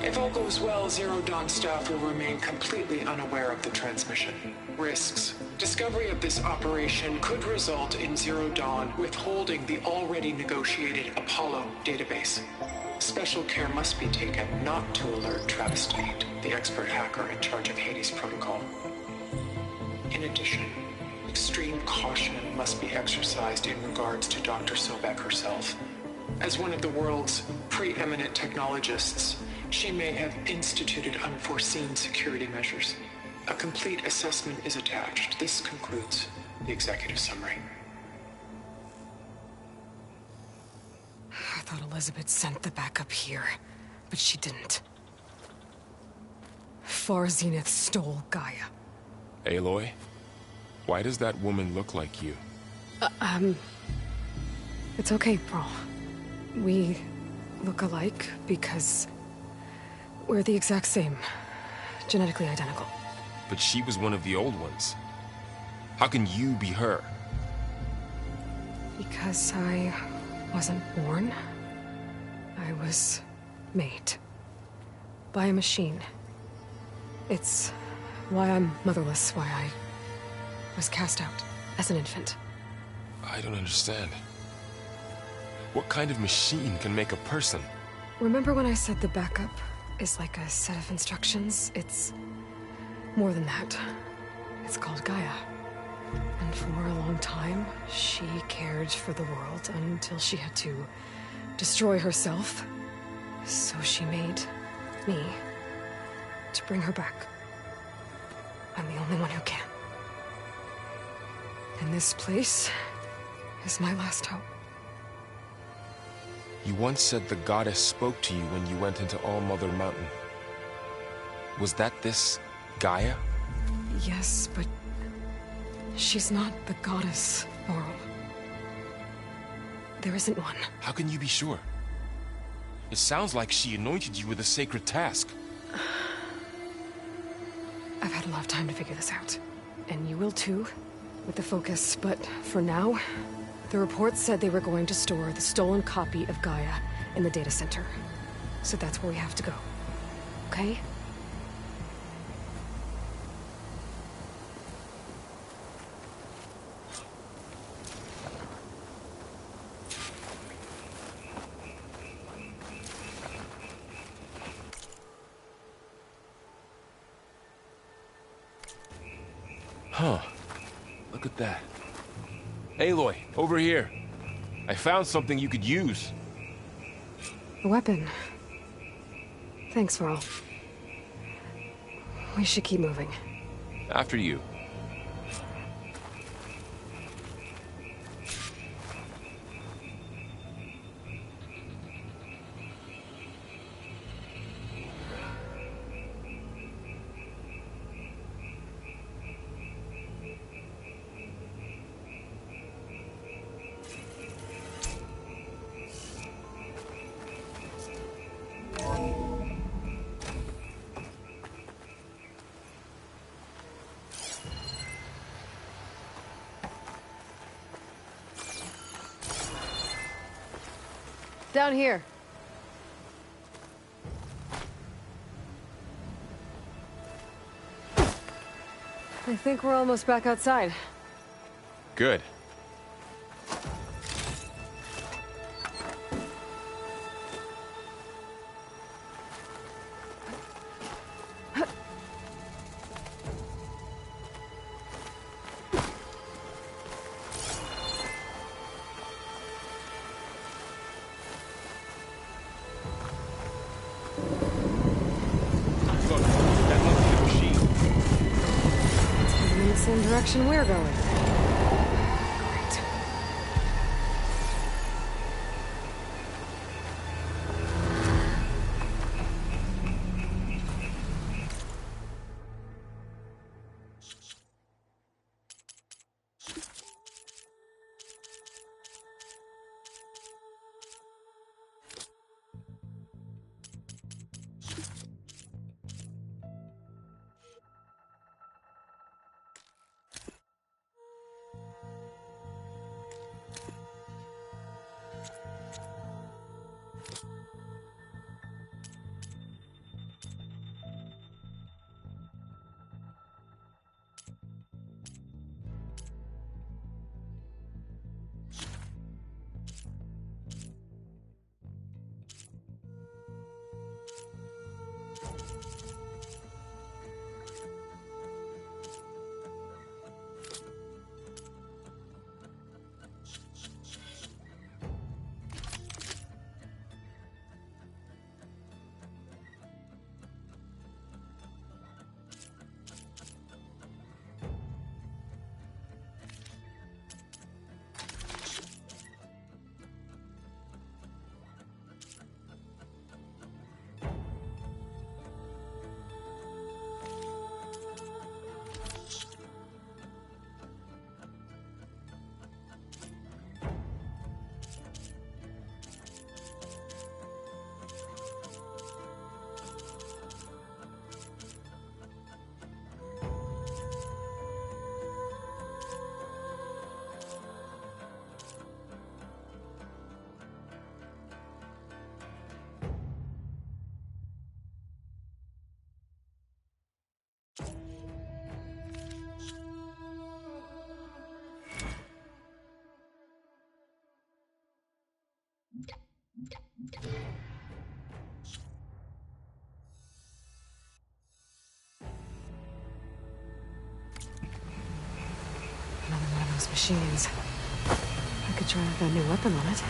If all goes well, Zero Dawn staff will remain completely unaware of the transmission. Risks. Discovery of this operation could result in Zero Dawn withholding the already negotiated Apollo database. Special care must be taken not to alert Travis Tate, the expert hacker in charge of Hades Protocol. In addition, extreme caution must be exercised in regards to Dr. Sobek herself. As one of the world's preeminent technologists, she may have instituted unforeseen security measures. A complete assessment is attached. This concludes the executive summary. I thought Elizabeth sent the backup here, but she didn't. Far Zenith stole Gaia. Aloy? Why does that woman look like you? It's okay, Pearl. We look alike because we're the exact same. Genetically identical. But she was one of the old ones. How can you be her? Because I wasn't born. I was made. By a machine. It's why I'm motherless, why I was cast out as an infant. I don't understand. What kind of machine can make a person? Remember when I said the backup is like a set of instructions? It's more than that. It's called Gaia. And for a long time, she cared for the world until she had to destroy herself. So she made me to bring her back. I'm the only one who can. And this place is my last hope. You once said the goddess spoke to you when you went into All-Mother Mountain. Was that this Gaia? Yes, but she's not the goddess, Laurel. there isn't one. How can you be sure? It sounds like she anointed you with a sacred task. I've had a lot of time to figure this out. And you will too, with the focus. But for now, the report said they were going to store the stolen copy of Gaia in the data center. So that's where we have to go. Okay? Huh. Look at that. Aloy, over here. I found something you could use. A weapon. Thanks, Varl. We should keep moving. After you. Down here. I think we're almost back outside. Good. Look, that must be the machine. It's heading in the same direction we're going. Great. Another one of those machines. I could try out that new weapon on it.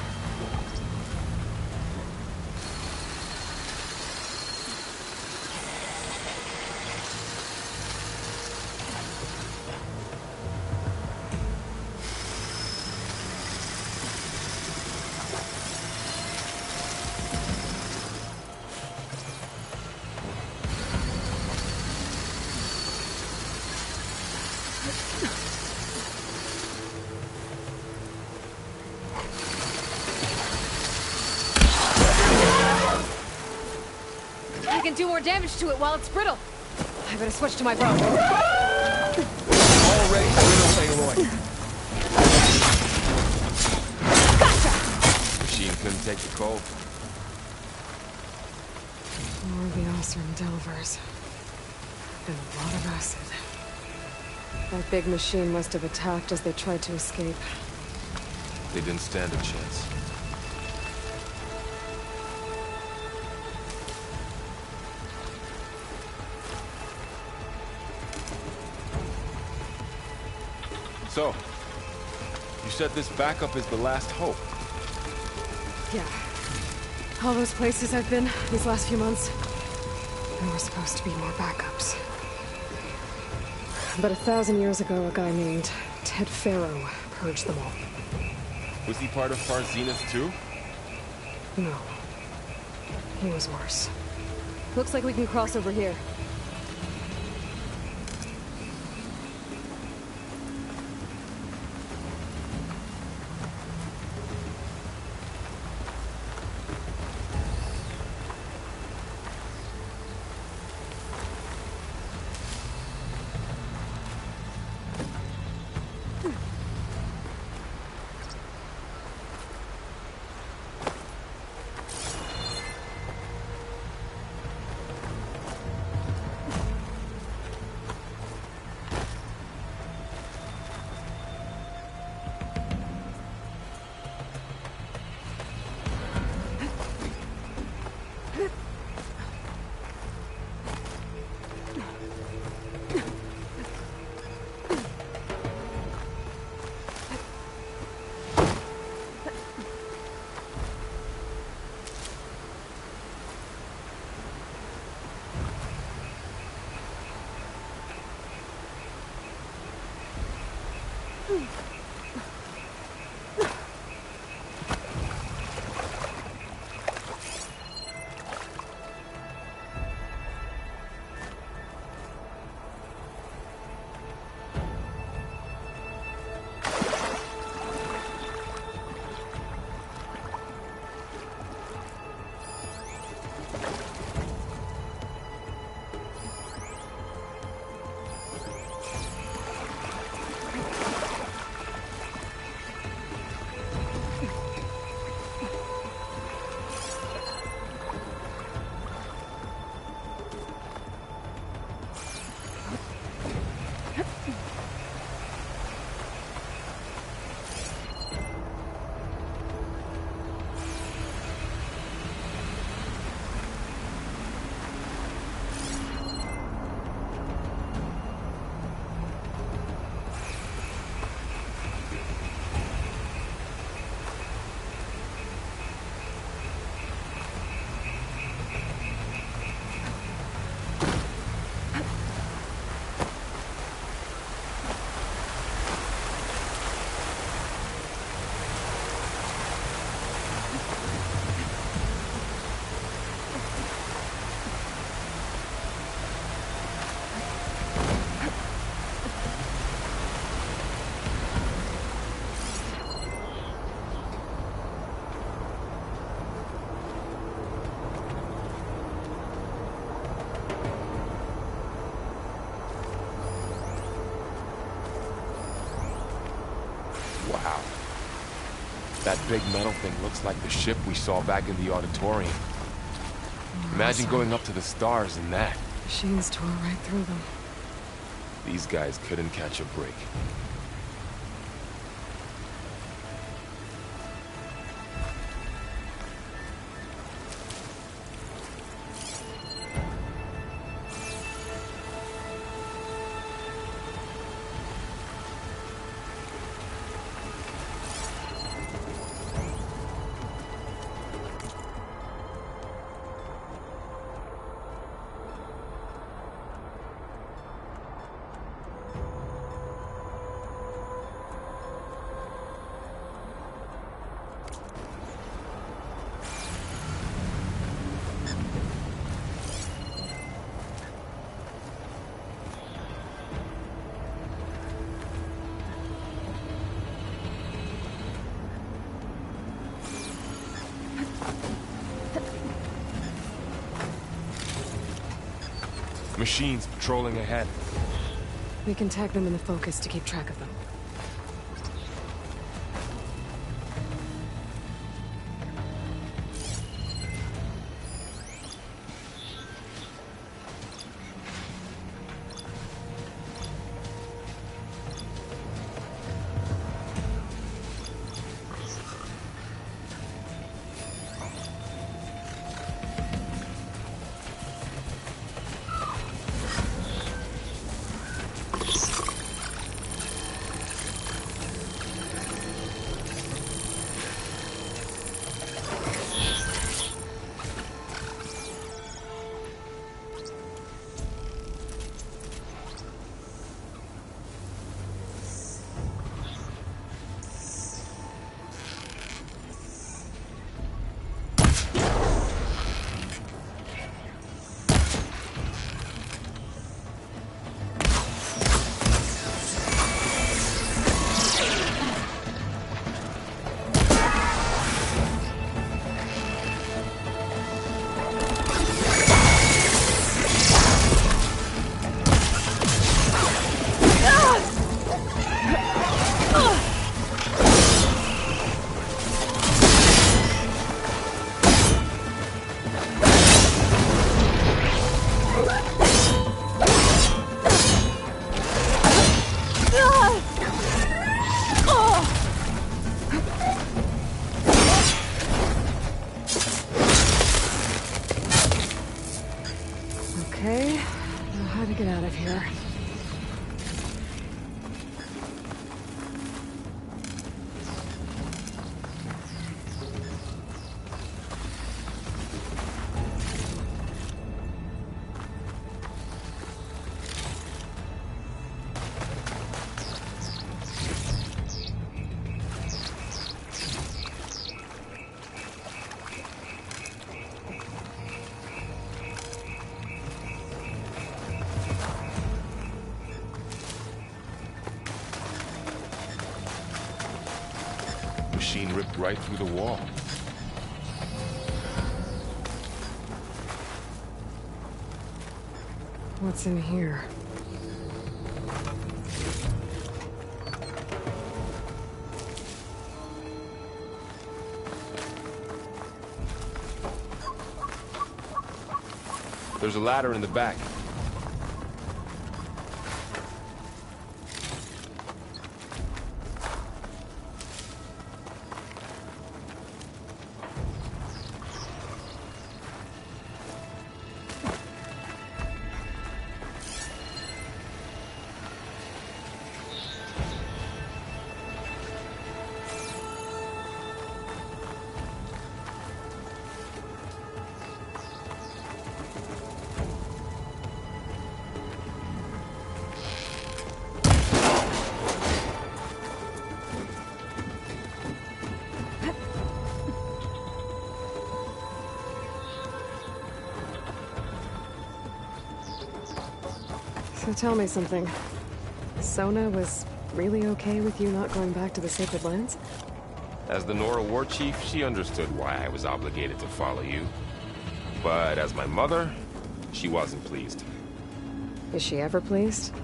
can do more damage to it while it's brittle. I better switch to my bow. Already brittle, Aloy. Gotcha! Machine couldn't take the cold. More of the Osram Delvers. And a lot of acid. That big machine must have attacked as they tried to escape. They didn't stand a chance. So, you said this backup is the last hope. Yeah. All those places I've been these last few months, there were supposed to be more backups. But 1,000 years ago, a guy named Ted Faro purged them all. Was he part of Far Zenith too? No. He was worse. Looks like we can cross over here. Wow. That big metal thing looks like the ship we saw back in the auditorium. Imagine going up to the stars in that. Machines tore right through them. These guys couldn't catch a break. Machines patrolling ahead. We can tag them in the focus to keep track of them. Okay, now how to get out of here? Machine ripped right through the wall. What's in here? There's a ladder in the back. So tell me something. Sona was really okay with you not going back to the Sacred Lands? As the Nora war chief, she understood why I was obligated to follow you. But as my mother, she wasn't pleased. Is she ever pleased?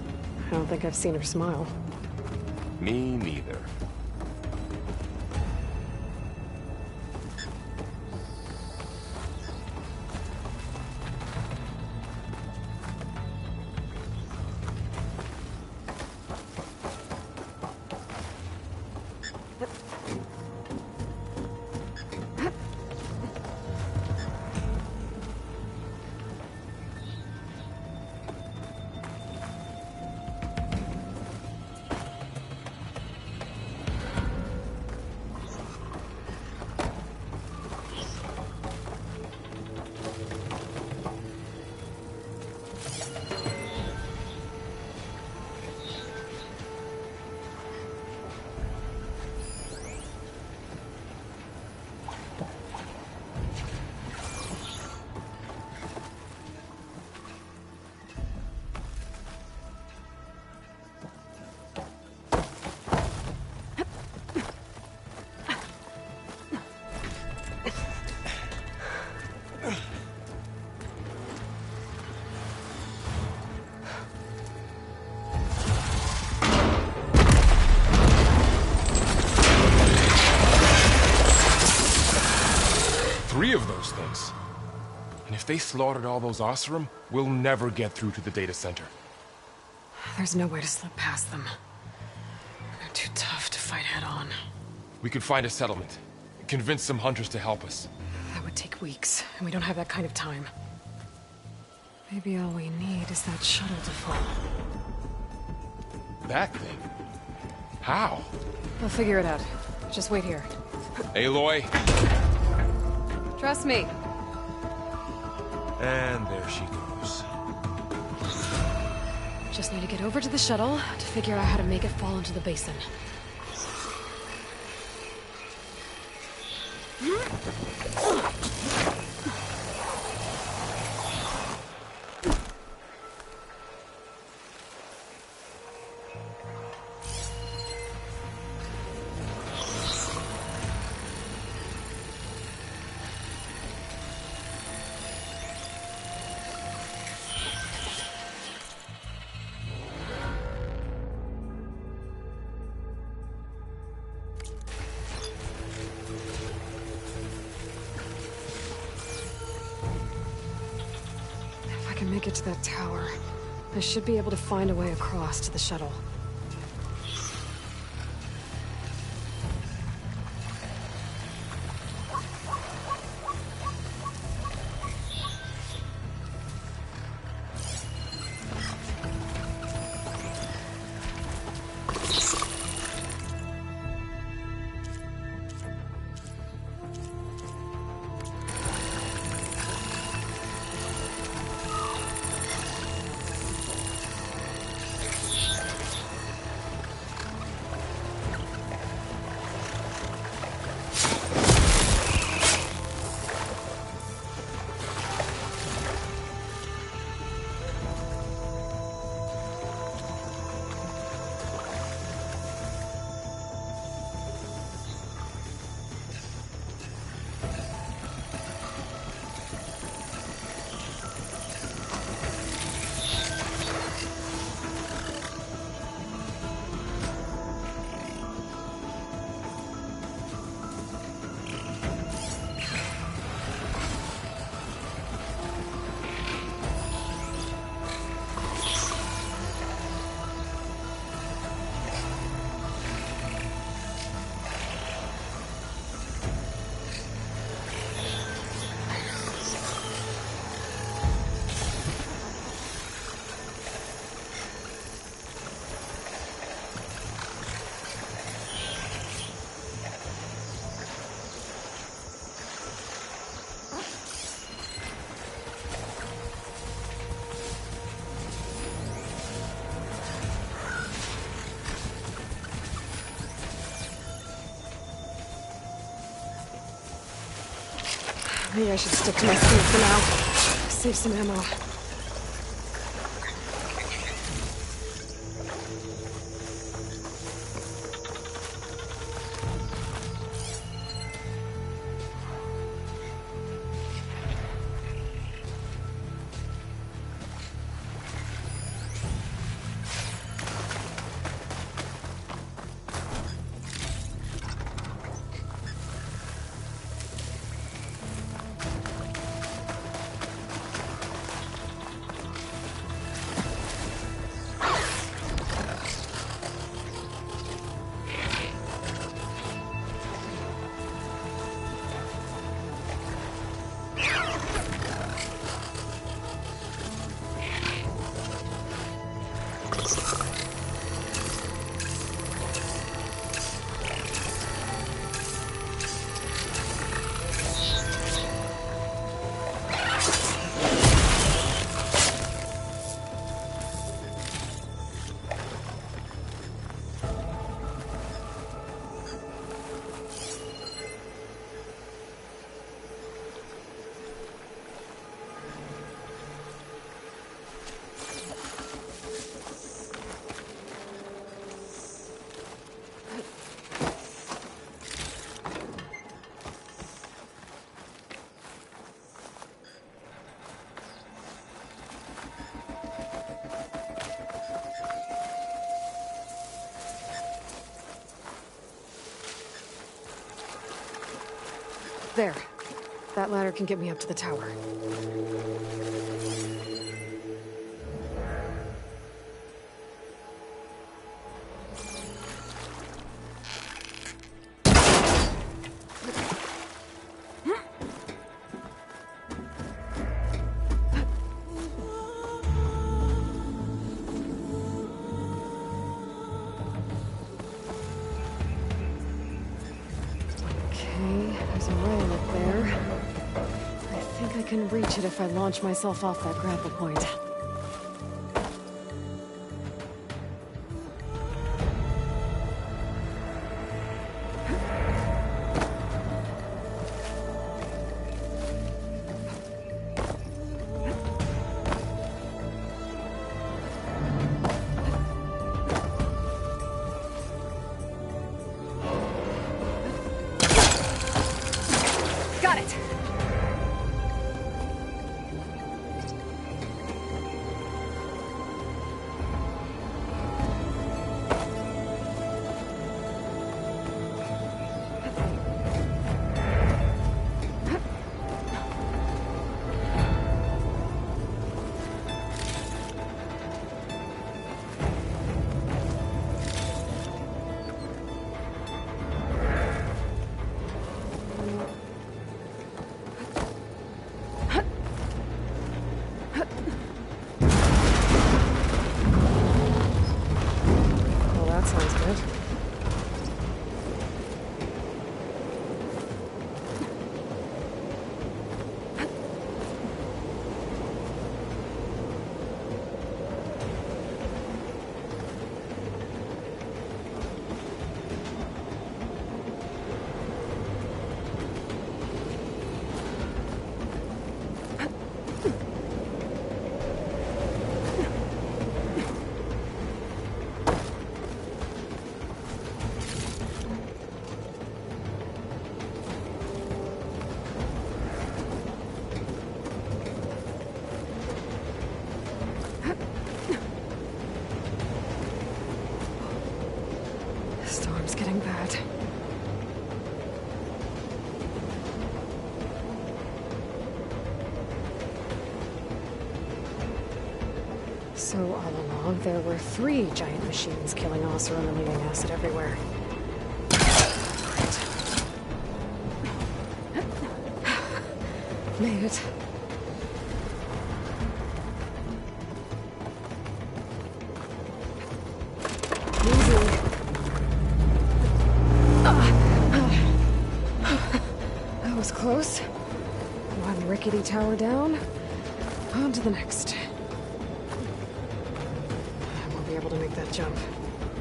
I don't think I've seen her smile. Me neither. If they slaughtered all those Oseram, we'll never get through to the data center. There's no way to slip past them. They're too tough to fight head-on. We could find a settlement. Convince some hunters to help us. That would take weeks, and we don't have that kind of time. Maybe all we need is that shuttle to fall. That thing? How? We'll figure it out. Just wait here. Aloy. Trust me. And there she goes. Just need to get over to the shuttle to figure out how to make it fall into the basin. Make it to that tower. I should be able to find a way across to the shuttle. Maybe I should stick to my speed for now. Save some ammo. There. That ladder can get me up to the tower. I can reach it if I launch myself off that grapple point. Got it! Storm's getting bad. So all along, there were 3 giant machines killing Oseram and leaving acid everywhere. Great. Made it. That was close. One rickety tower down. On to the next. I won't be able to make that jump.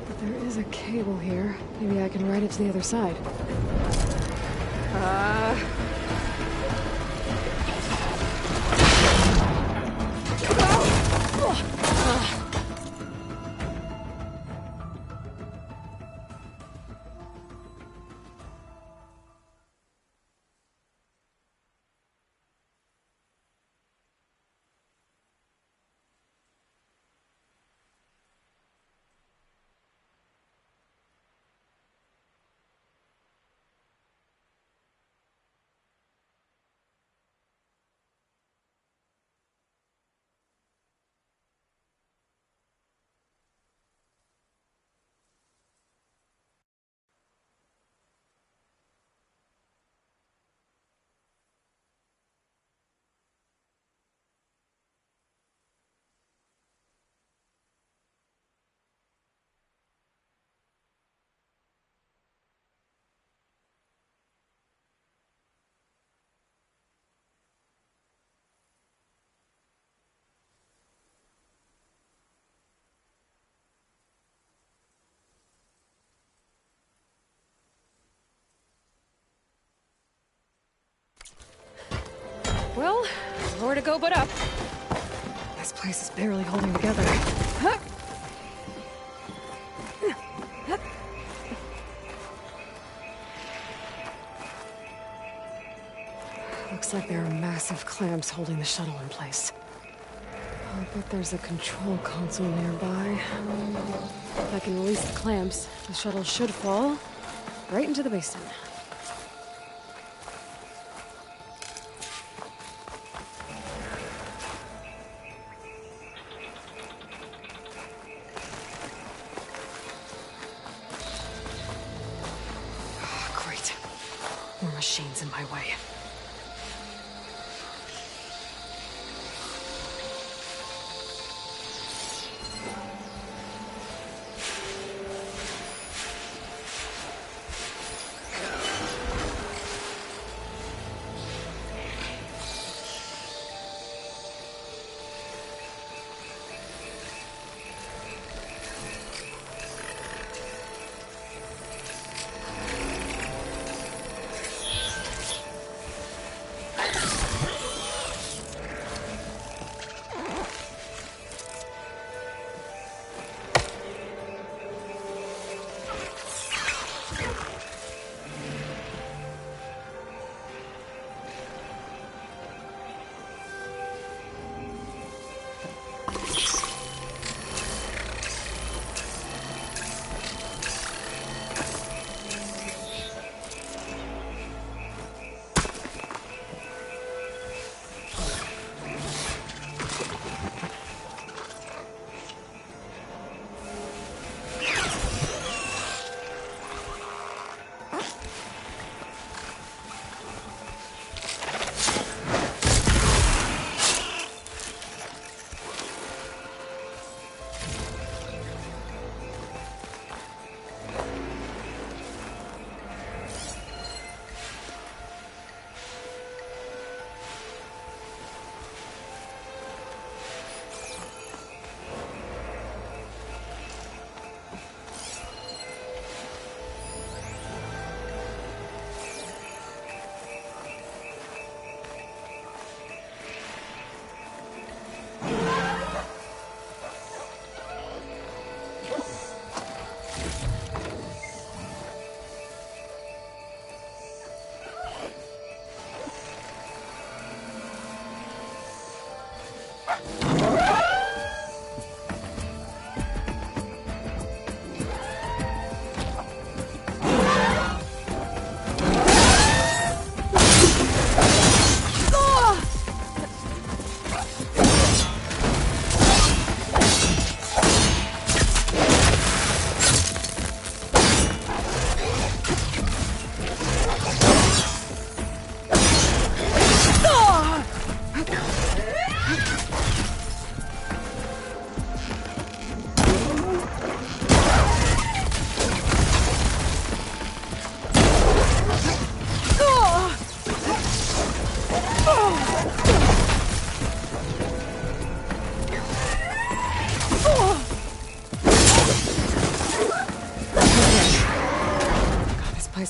But there is a cable here. Maybe I can ride it to the other side. Well, more to go but up. This place is barely holding together. Looks like there are massive clamps holding the shuttle in place. I'll bet there's a control console nearby. If I can release the clamps, the shuttle should fall right into the basin. machines in my way.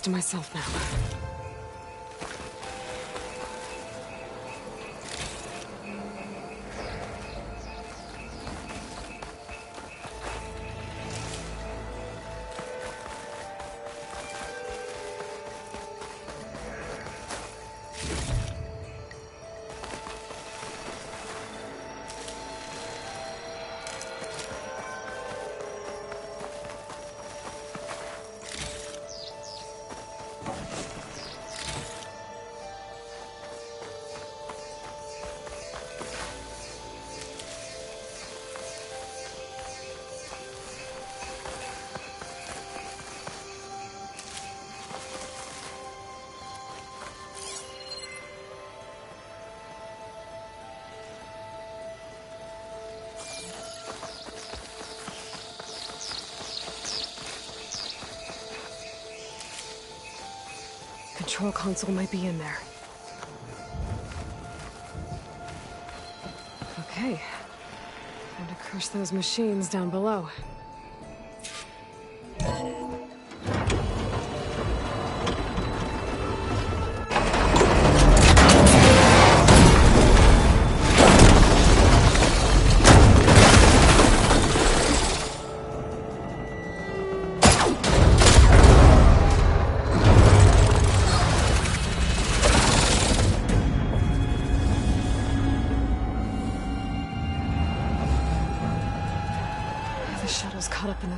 To myself now. Control console might be in there. Okay. Time to crush those machines down below.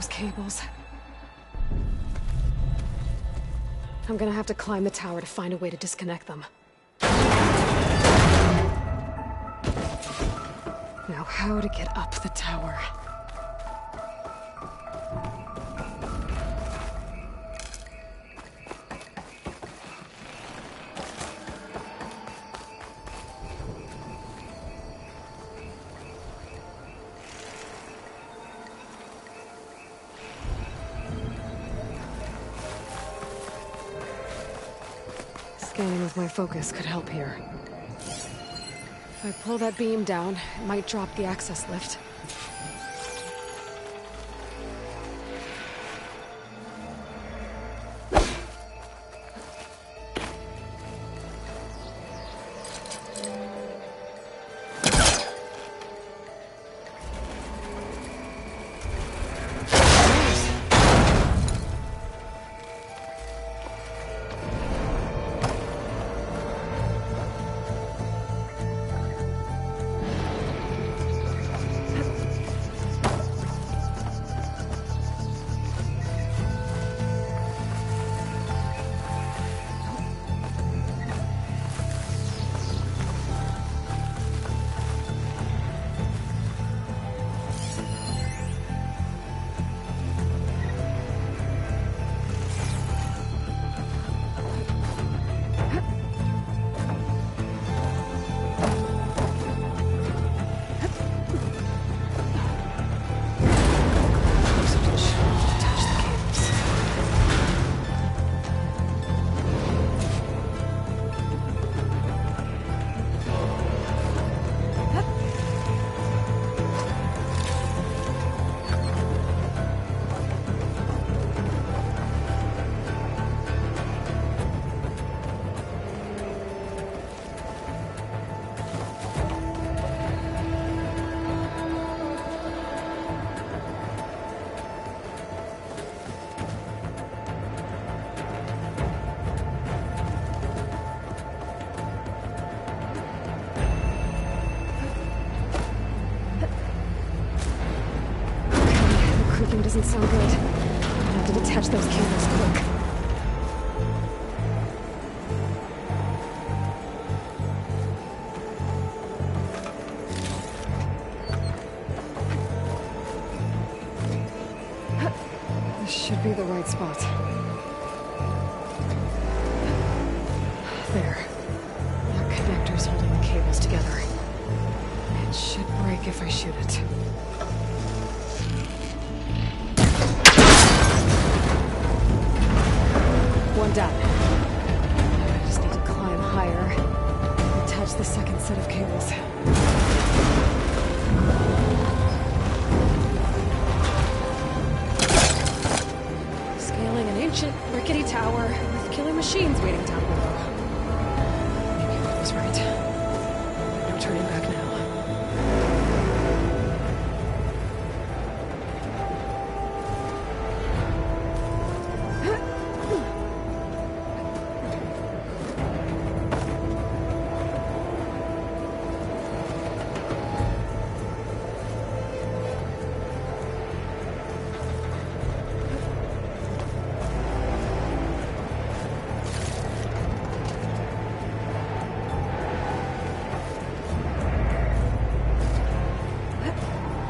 Cables. I'm gonna have to climb the tower to find a way to disconnect them. Now, how to get up the tower? scanning with my focus could help here. If I pull that beam down, it might drop the access lift. Doesn't sound good. I have to detach those cables quick. This should be the right spot. There. That connector's holding the cables together. It should break if I shoot it. One done. I just need to climb higher. Attach the second set of cables. Scaling an ancient, rickety tower with killer machines waiting down below. Maybe I was right. No turning back now.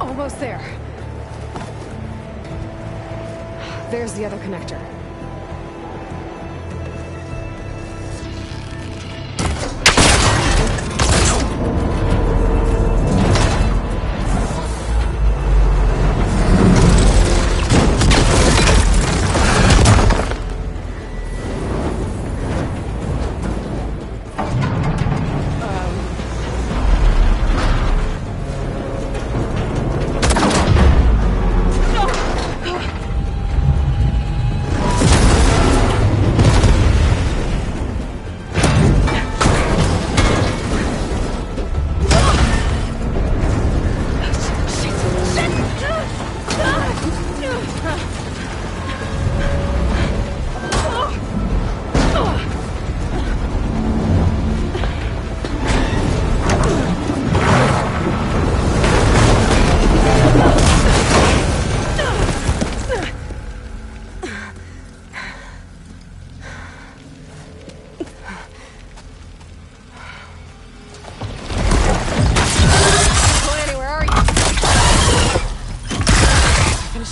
Almost there. There's the other connector.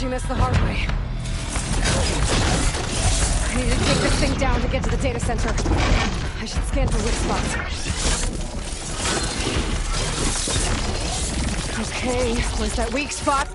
This the hard way. I need to take this thing down to get to the data center. I should scan for weak spots. Okay, where's that weak spot?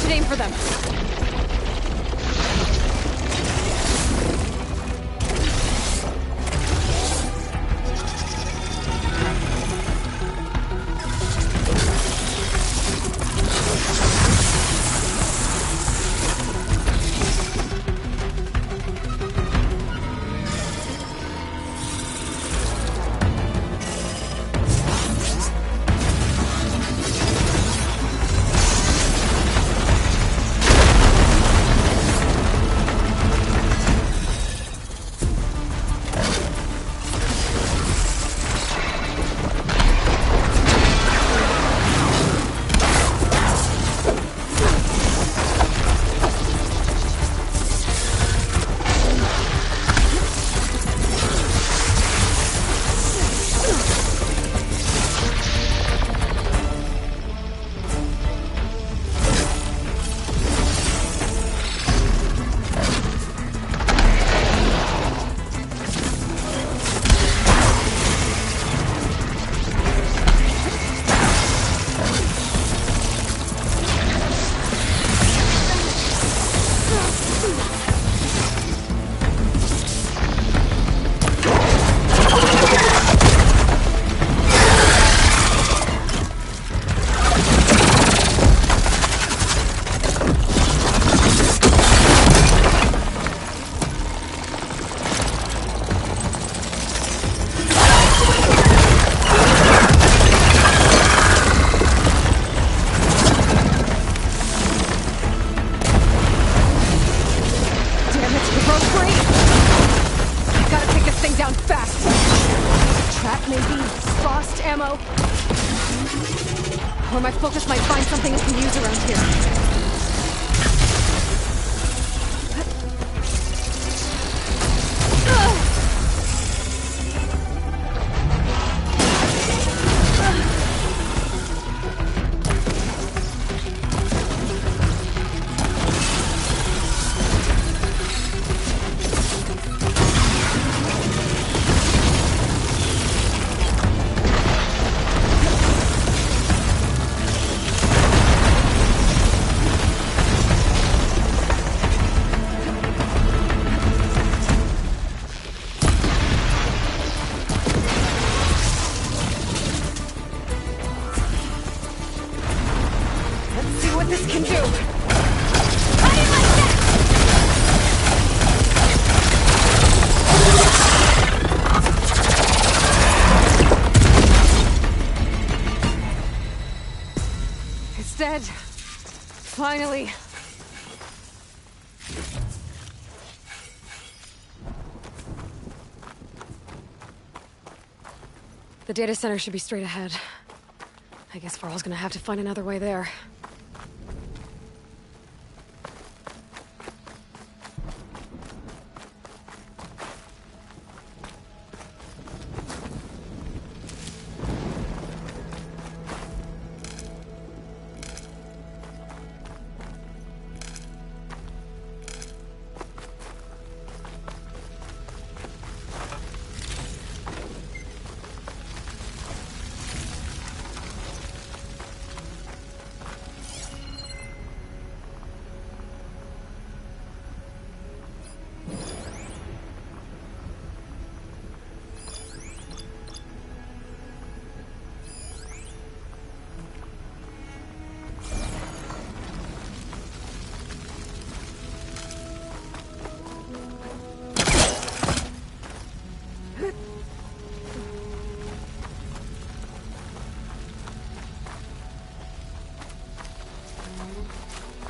should aim for them. Or my focus might find something it can use around here. Dead. Finally. The data center should be straight ahead. I guess Varl's gonna have to find another way there.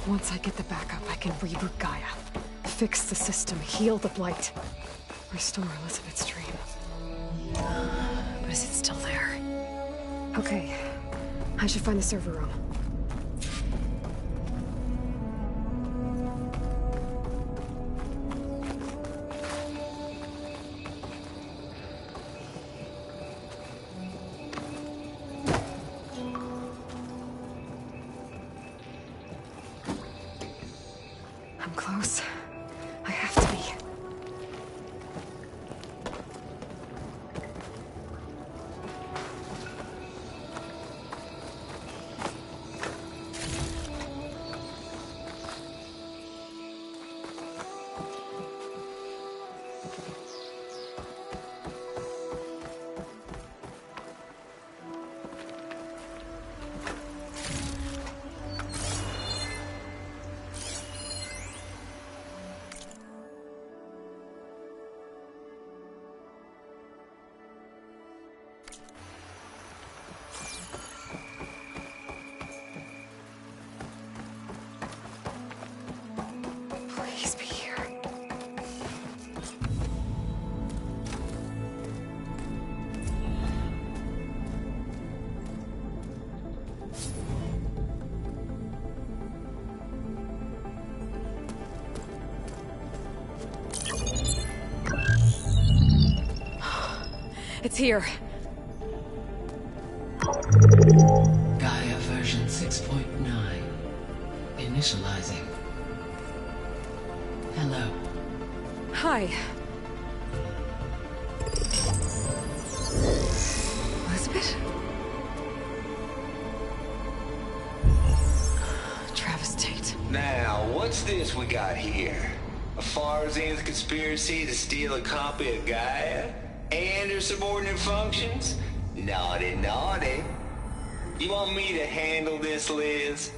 Once I get the backup, I can reboot Gaia. Fix the system, heal the Blight. Restore Elizabeth's dream. But is it still there? Okay. I should find the server room. I'm close. I have to be. here. Gaia version 6.9. Initializing. Hello. Hi. Elizabeth? Travis Tate. Now, what's this we got here? A Farzian's conspiracy to steal a copy of Gaia? And her subordinate functions? Naughty, naughty. You want me to handle this, Liz?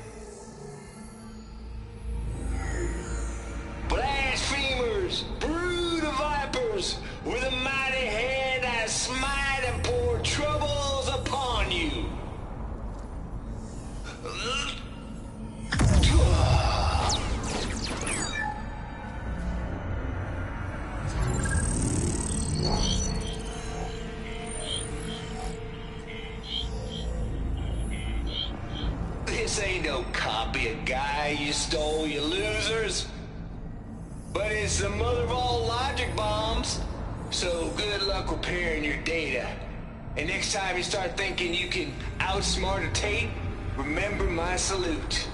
Blasphemers! Brood of vipers! With a mighty hand I smite and pour troubles upon you! This ain't no copy of Gaia you stole, you losers. But it's the mother of all logic bombs. So good luck repairing your data. And next time you start thinking you can outsmart a Tate, remember my salute.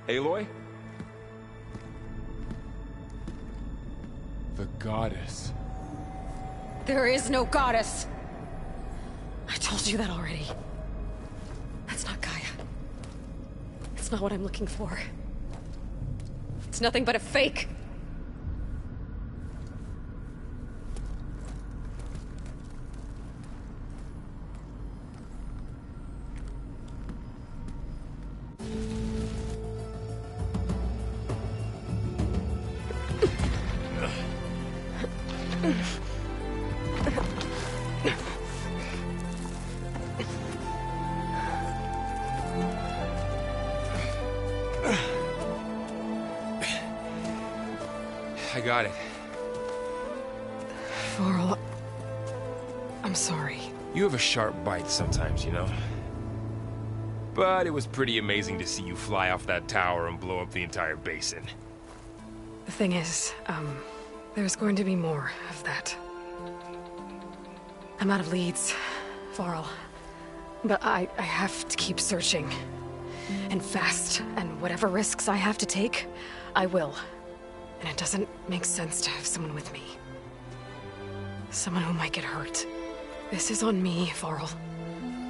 Aloy? The goddess. There is no goddess. I told you that already. That's not Gaia. It's not what I'm looking for. It's nothing but a fake. I got it. Varl, I'm sorry. You have a sharp bite sometimes, you know? But it was pretty amazing to see you fly off that tower and blow up the entire basin. The thing is, there's going to be more of that. I'm out of leads, Varl. But I have to keep searching. And fast, and whatever risks I have to take, I will. And it doesn't make sense to have someone with me. Someone who might get hurt. This is on me, Varl.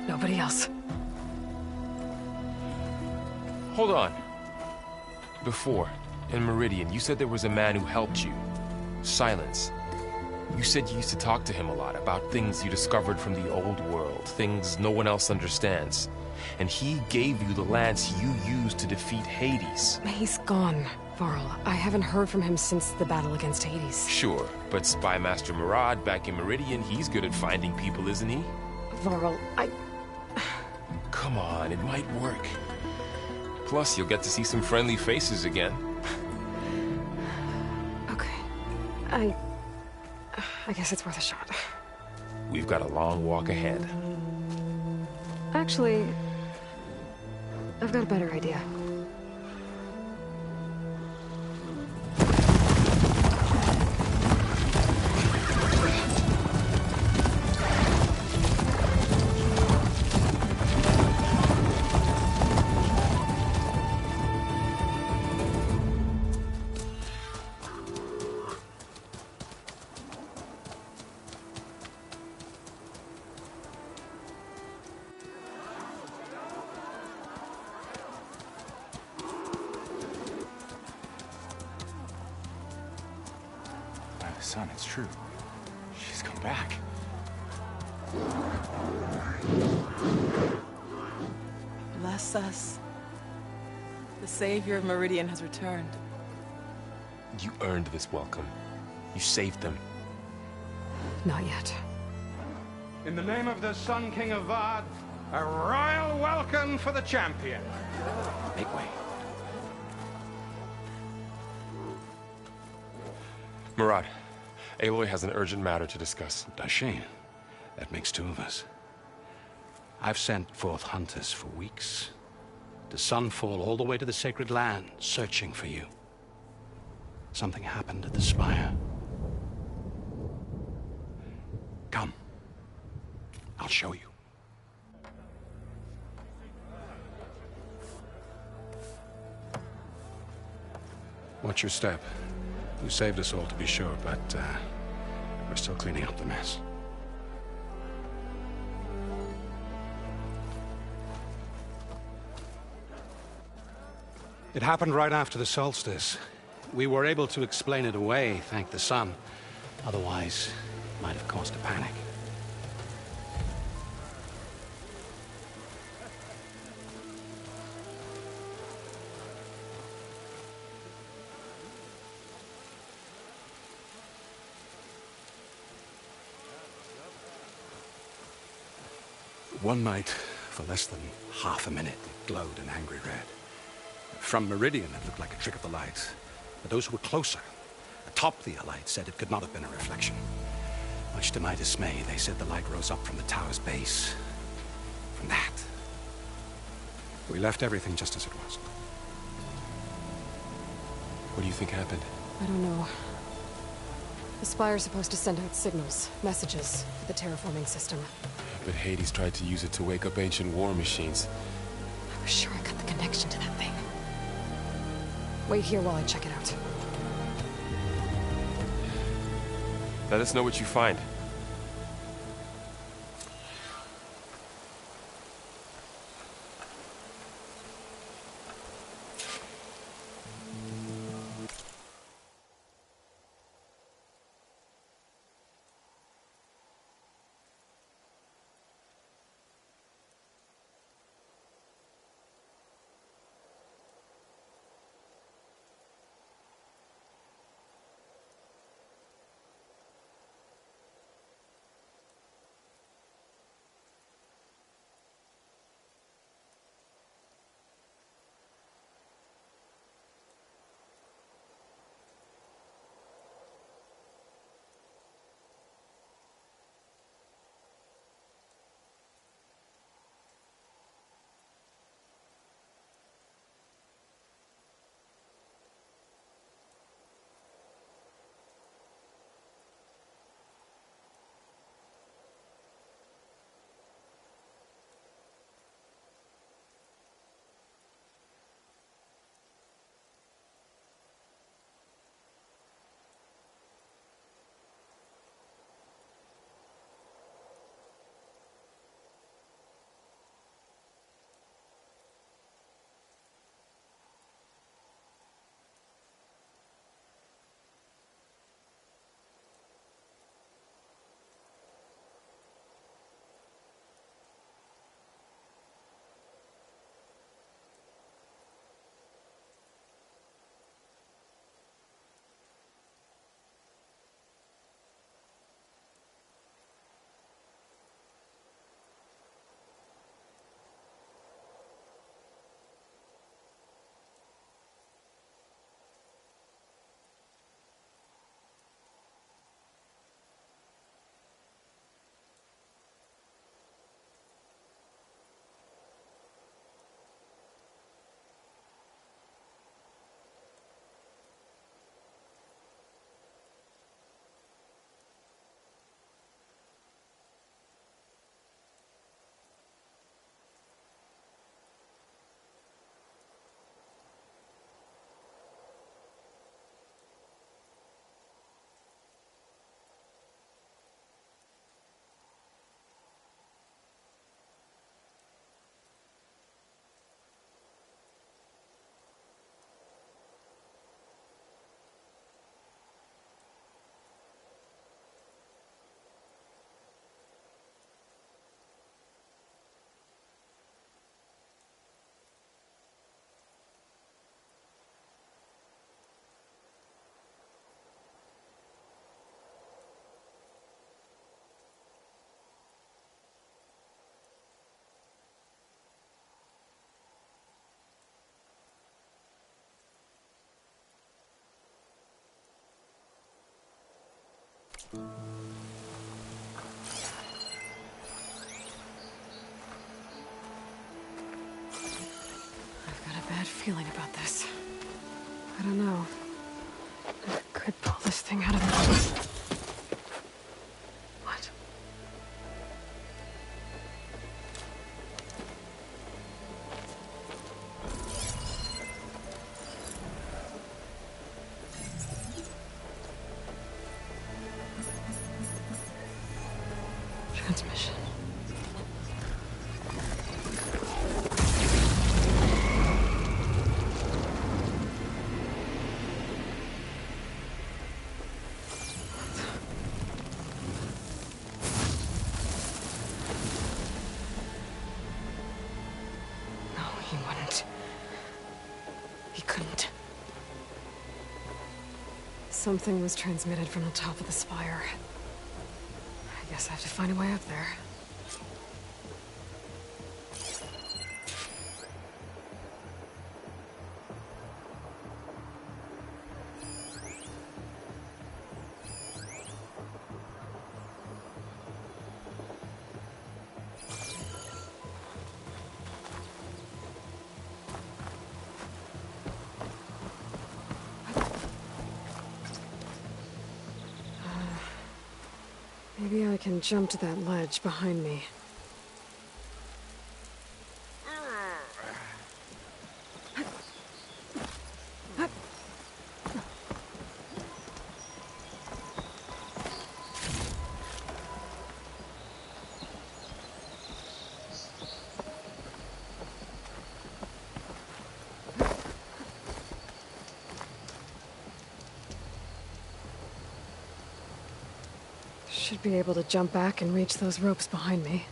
Nobody else. Hold on. Before, in Meridian, you said there was a man who helped you. Silence. You said you used to talk to him a lot about things you discovered from the old world, things no one else understands. And he gave you the lance you used to defeat Hades. He's gone, Varl. I haven't heard from him since the battle against Hades. Sure, but Spy Master Murad back in Meridian, he's good at finding people, isn't he? Varl, Come on, it might work. Plus, you'll get to see some friendly faces again. Okay. I guess it's worth a shot. We've got a long walk ahead. Actually, I've got a better idea. Son, it's true. She's come back. Bless us. The Savior of Meridian has returned. You earned this welcome. You saved them. Not yet. In the name of the Sun King of Vard, a royal welcome for the champion. Make way. Murad, Aloy has an urgent matter to discuss. Dashane, That makes two of us. I've sent forth hunters for weeks, to sunfall all the way to the sacred land, searching for you. Something happened at the spire. Come. I'll show you. Watch your step. You saved us all, to be sure, but we're still cleaning up the mess. It happened right after the solstice. We were able to explain it away, thank the sun. Otherwise, it might have caused a panic. One night, for less than half a minute, it glowed an angry red. From Meridian, it looked like a trick of the light. But those who were closer, atop the light, said it could not have been a reflection. Much to my dismay, they said the light rose up from the tower's base. From that. We left everything just as it was. What do you think happened? I don't know. The Spire's supposed to send out signals, messages, for the terraforming system. But Hades tried to use it to wake up ancient war machines. I was sure I got the connection to that thing. Wait here while I check it out. Let us know what you find. feeling about this. I don't know. I could pull this thing out of me. What? Transmission. He wouldn't. He couldn't. Something was transmitted from the top of the spire. I guess I have to find a way up there. Maybe I can jump to that ledge behind me. Should be able to jump back and reach those ropes behind me.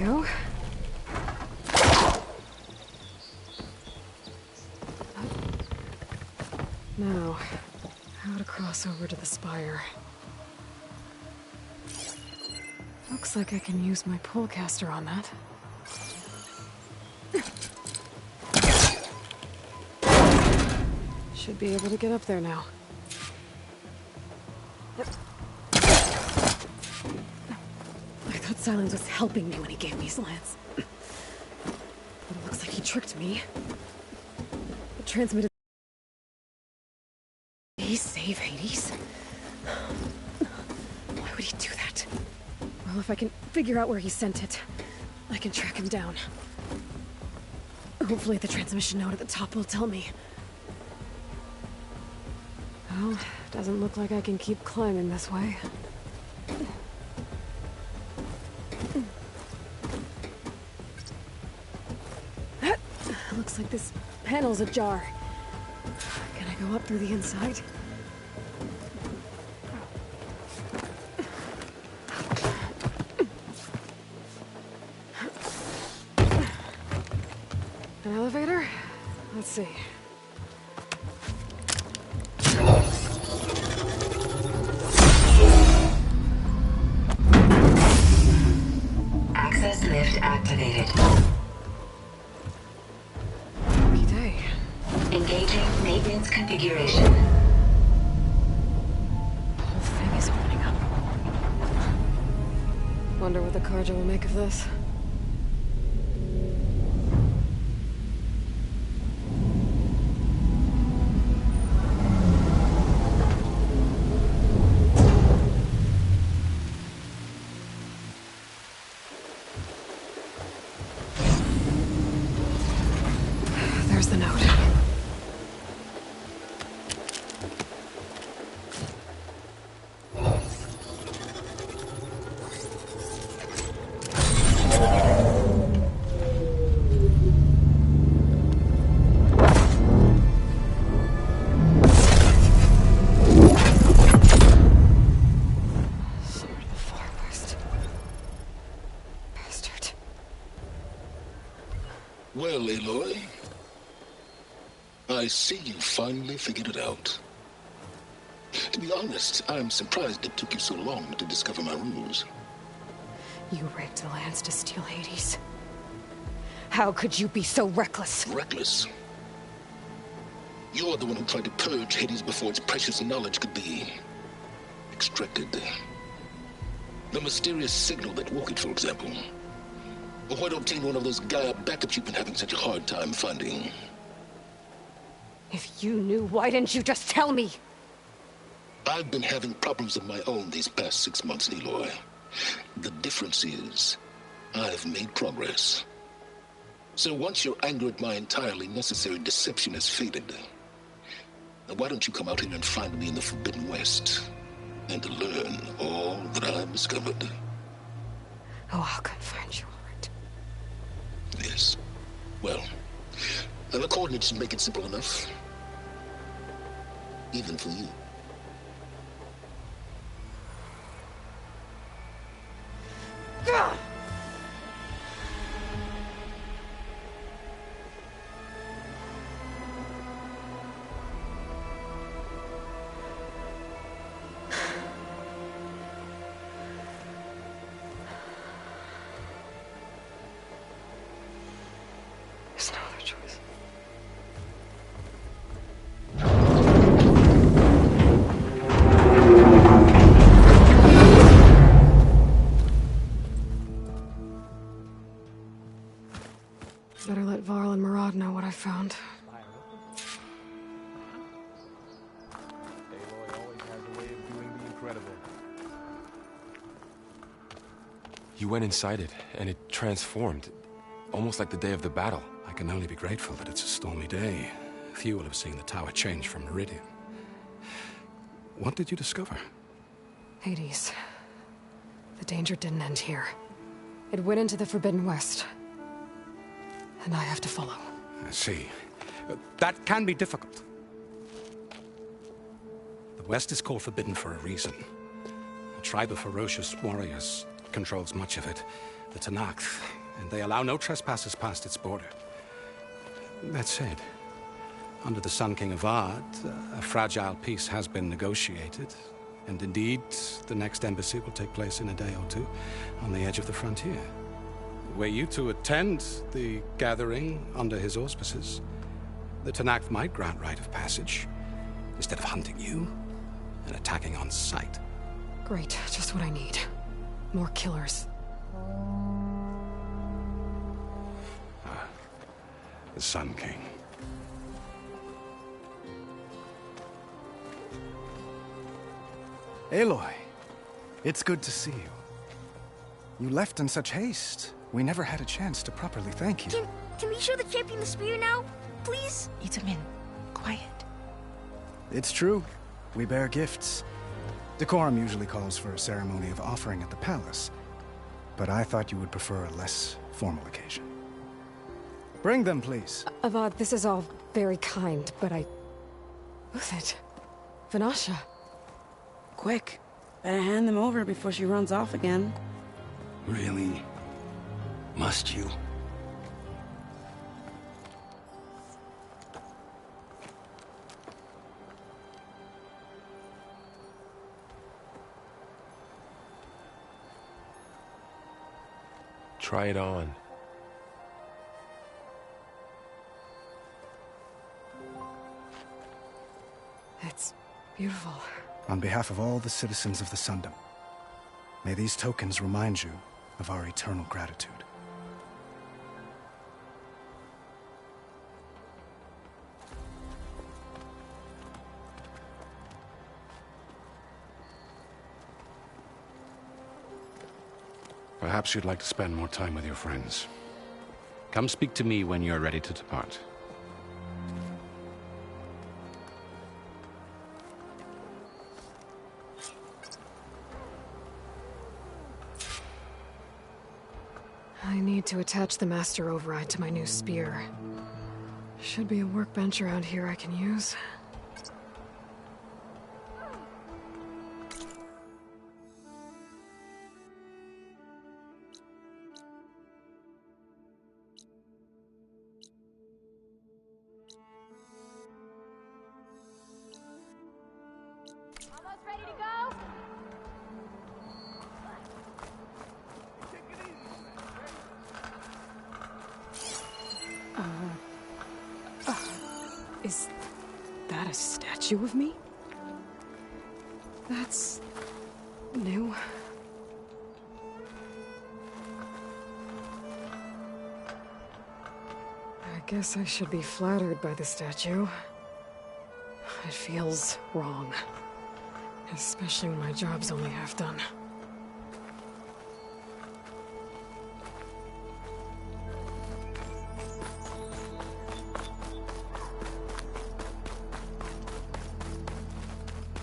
Go. Now, how to cross over to the spire. Looks like I can use my pullcaster on that. Should be able to get up there now. Silence was helping me when he gave me slants. But it looks like he tricked me. It transmitted... Did he save Hades? Why would he do that? Well, if I can figure out where he sent it, I can track him down. Hopefully the transmission node at the top will tell me. Well, doesn't look like I can keep climbing this way. Looks like this panel's ajar. Can I go up through the inside? An elevator? Let's see. Access lift activated. Engaging maintenance configuration. The whole thing is opening up. Wonder what the Carja will make of this. There's the note. I see you finally figured it out. To be honest, I'm surprised it took you so long to discover my ruse. You rigged the lands to steal Hades. How could you be so reckless? Reckless? You're the one who tried to purge Hades before its precious knowledge could be extracted. The mysterious signal that woke it, for example. Or why don't obtain one of those Gaia backups you've been having such a hard time finding? If you knew, why didn't you just tell me? I've been having problems of my own these past 6 months, Aloy. The difference is, I've made progress. So once your anger at my entirely necessary deception has faded, why don't you come out here and find me in the Forbidden West, and learn all that I've discovered? Oh, I'll come find you, all right. Yes. Well, the coordinates should make it simple enough. Even for you. Ugh! There's no other choice. Better let Varl and Murad know what I found. Aloy always has a way of doing the incredible. You went inside it, and it transformed. Almost like the day of the battle. I can only be grateful that it's a stormy day. Few will have seen the tower change from Meridian. What did you discover? Hades. The danger didn't end here. It went into the Forbidden West. And I have to follow. I see. That can be difficult. The West is called Forbidden for a reason. A tribe of ferocious warriors controls much of it. The Tenakth, and they allow no trespassers past its border. That said, under the Sun King Avad, a fragile peace has been negotiated, and indeed, the next embassy will take place in a day or two on the edge of the frontier. Were you to attend the gathering under his auspices, the Tenakth might grant right of passage, instead of hunting you and attacking on sight. Great, just what I need. More killers. The Sun King. Aloy, it's good to see you. You left in such haste. We never had a chance to properly thank you. Can we show the champion the spear now? Please? Itamin, quiet. It's true. We bear gifts. Decorum usually calls for a ceremony of offering at the palace, but I thought you would prefer a less formal occasion. Bring them, please. Avad, this is all very kind, but I... Who's it? Vanasha. Quick. Better hand them over before she runs off again. Really? Must you? Try it on. It's beautiful. On behalf of all the citizens of the Sundom, may these tokens remind you of our eternal gratitude. Perhaps you'd like to spend more time with your friends. Come speak to me when you're ready to depart. I need to attach the master override to my new spear. Should be a workbench around here I can use. Is that a statue of me? That's new. I guess I should be flattered by the statue. It feels wrong. Especially when my job's only half done.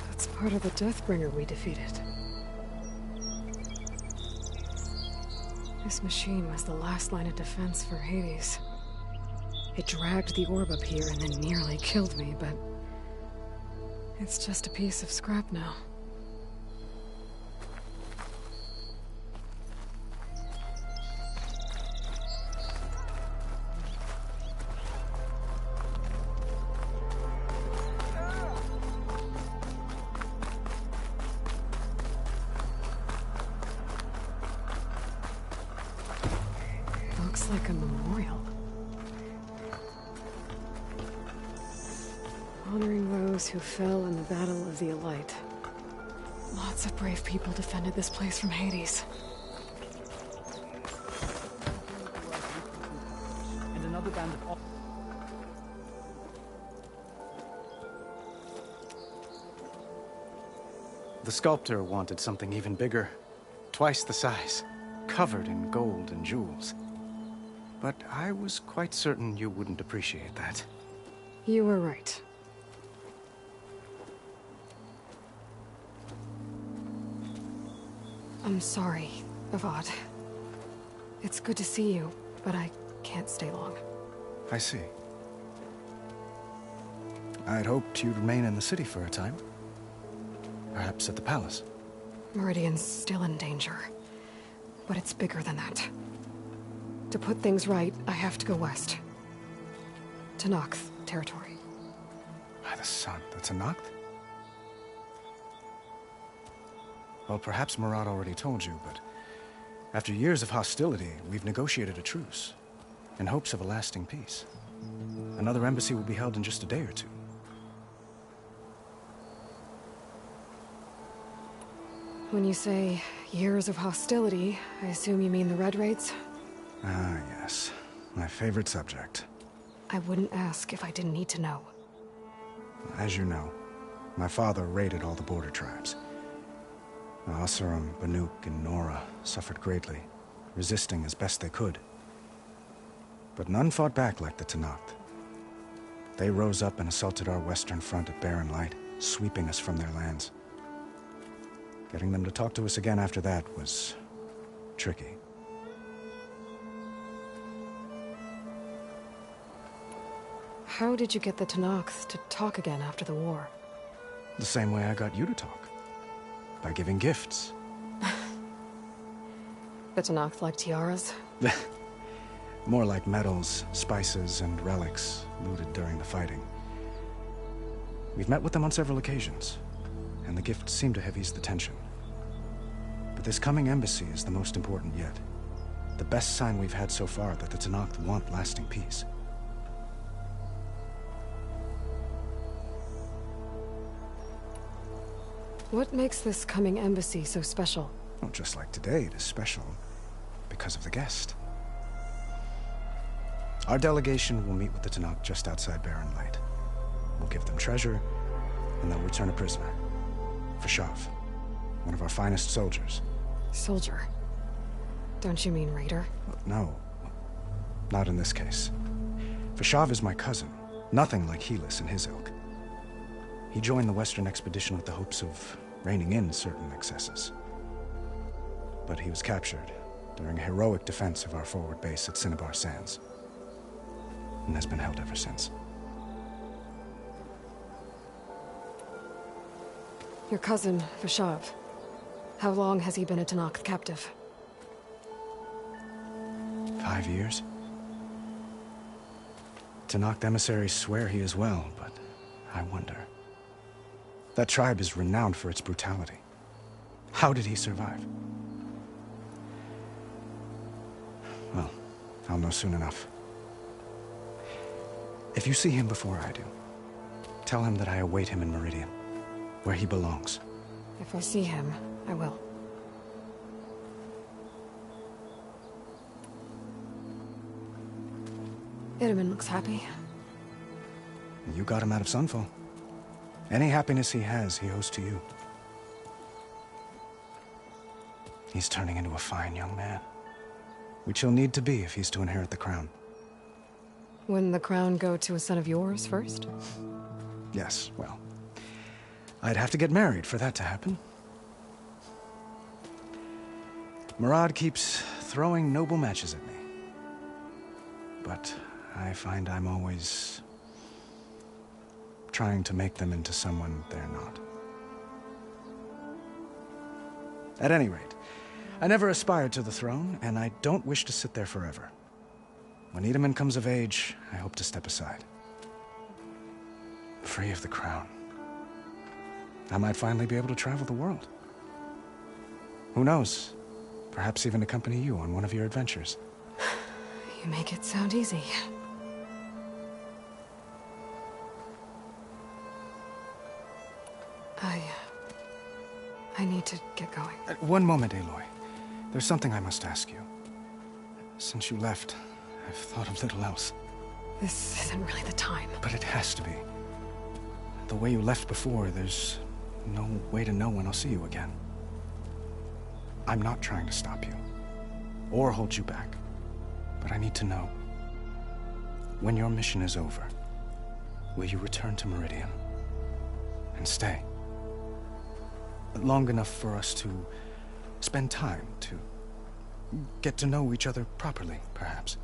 That's part of the Deathbringer we defeated. This machine was the last line of defense for Hades. It dragged the orb up here and then nearly killed me, but it's just a piece of scrap now. Looks like a memorial. Honoring those who fell in the Battle of the Elite. Lots of brave people defended this place from Hades. And another band of... The sculptor wanted something even bigger. Twice the size. Covered in gold and jewels. But I was quite certain you wouldn't appreciate that. You were right. I'm sorry, Avad. It's good to see you, but I can't stay long. I see. I'd hoped you'd remain in the city for a time. Perhaps at the palace. Meridian's still in danger. But it's bigger than that. To put things right, I have to go west. To Nox territory. By the sun, that's a Nox? Well, perhaps Murad already told you, but after years of hostility, we've negotiated a truce, in hopes of a lasting peace. Another embassy will be held in just a day or two. When you say years of hostility, I assume you mean the Red Raids? Ah, yes. My favorite subject. I wouldn't ask if I didn't need to know. As you know, my father raided all the border tribes. Asuram, Banuk, and Nora suffered greatly, resisting as best they could. But none fought back like the Tenakth. They rose up and assaulted our western front at Barren Light, sweeping us from their lands. Getting them to talk to us again after that was tricky. How did you get the Tenakth to talk again after the war? The same way I got you to talk. By giving gifts. The Tenakth like tiaras? More like medals, spices, and relics looted during the fighting. We've met with them on several occasions, and the gifts seem to have eased the tension. But this coming embassy is the most important yet. The best sign we've had so far that the Tenakth want lasting peace. What makes this coming embassy so special? Well, just like today, it is special because of the guest. Our delegation will meet with the Tenakth just outside Barren Light. We'll give them treasure, and they'll return a prisoner. Fashav, one of our finest soldiers. Soldier? Don't you mean raider? No, not in this case. Fashav is my cousin, nothing like Helis and his ilk. He joined the Western expedition with the hopes of reining in certain excesses. But he was captured during a heroic defense of our forward base at Cinnabar Sands, and has been held ever since. Your cousin, Fashav. How long has he been a Tenakth captive? 5 years. Tenakth emissaries swear he is well, but I wonder. That tribe is renowned for its brutality. How did he survive? Well, I'll know soon enough. If you see him before I do, Tell him that I await him in Meridian, where he belongs. If I see him, I will. Itamen looks happy. You got him out of Sunfall. Any happiness he has, he owes to you. He's turning into a fine young man, which he'll need to be if he's to inherit the crown. Wouldn't the crown go to a son of yours first? Yes, well, I'd have to get married for that to happen. Murad keeps throwing noble matches at me. But I find I'm always trying to make them into someone they're not. At any rate, I never aspired to the throne, and I don't wish to sit there forever. When Itamen comes of age, I hope to step aside. Free of the crown. I might finally be able to travel the world. Who knows? Perhaps even accompany you on one of your adventures. You make it sound easy. I need to get going. One moment, Aloy. There's something I must ask you. Since you left, I've thought of little else. This isn't really the time. But it has to be. The way you left before, there's no way to know when I'll see you again. I'm not trying to stop you, or hold you back. But I need to know, when your mission is over, will you return to Meridian and stay? Long enough for us to spend time, to get to know each other properly, perhaps.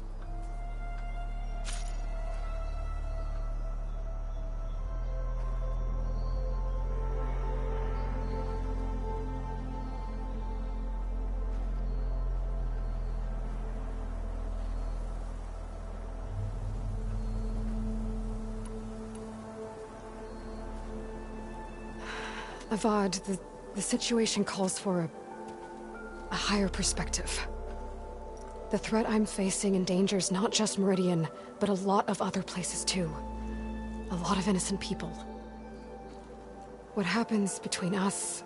Avad, the situation calls for a higher perspective. The threat I'm facing endangers not just Meridian, but a lot of other places too. A lot of innocent people. What happens between us,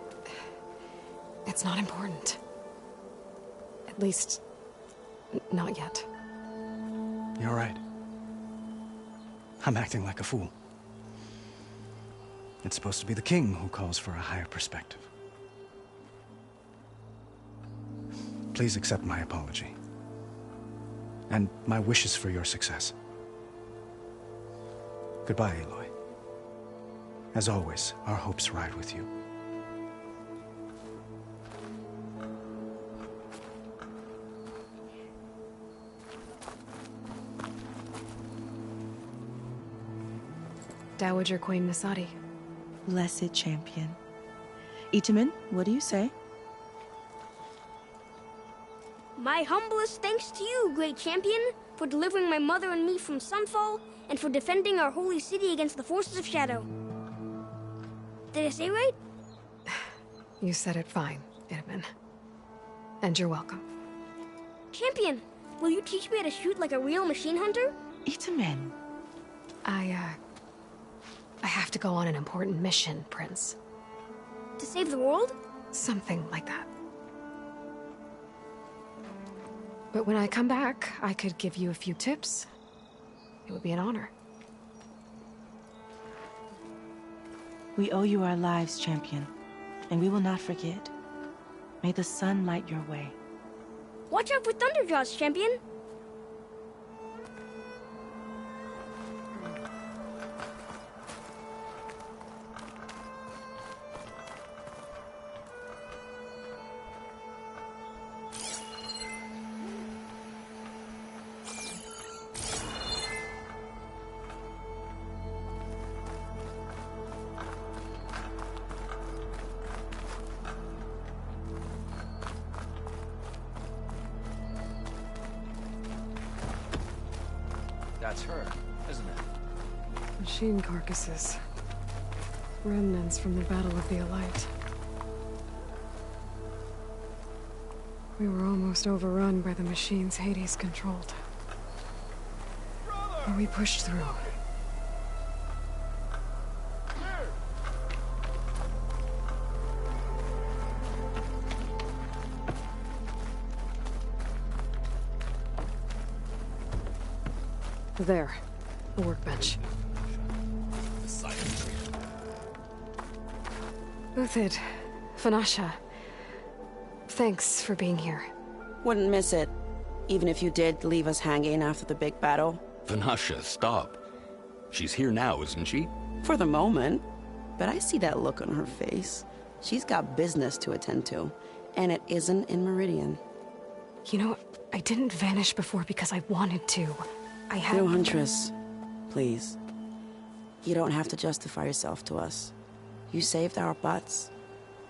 it's not important. At least, not yet. You're right. I'm acting like a fool. It's supposed to be the king who calls for a higher perspective. Please accept my apology. And my wishes for your success. Goodbye, Aloy. As always, our hopes ride with you. Dowager Queen Nasadi. Blessed champion. Itamen, what do you say? My humblest thanks to you, great champion, for delivering my mother and me from Sunfall, and for defending our holy city against the forces of Shadow. Did I say right? You said it fine, Itamen. And you're welcome. Champion, will you teach me how to shoot like a real machine hunter? Itamen. I have to go on an important mission, Prince. To save the world? Something like that. But when I come back, I could give you a few tips. It would be an honor. We owe you our lives, champion, and we will not forget. May the sun light your way. Watch out for Thunderjaws, champion! That's her, isn't it? Machine carcasses. Remnants from the Battle of the Elite. We were almost overrun by the machines Hades controlled. But we pushed through. There. A workbench. Uthid. Vanasha. Thanks for being here. Wouldn't miss it. Even if you did leave us hanging after the big battle. Vanasha, stop. She's here now, isn't she? For the moment. But I see that look on her face. She's got business to attend to. And it isn't in Meridian. You know, I didn't vanish before because I wanted to. I had... No, Huntress. Please. You don't have to justify yourself to us. You saved our butts.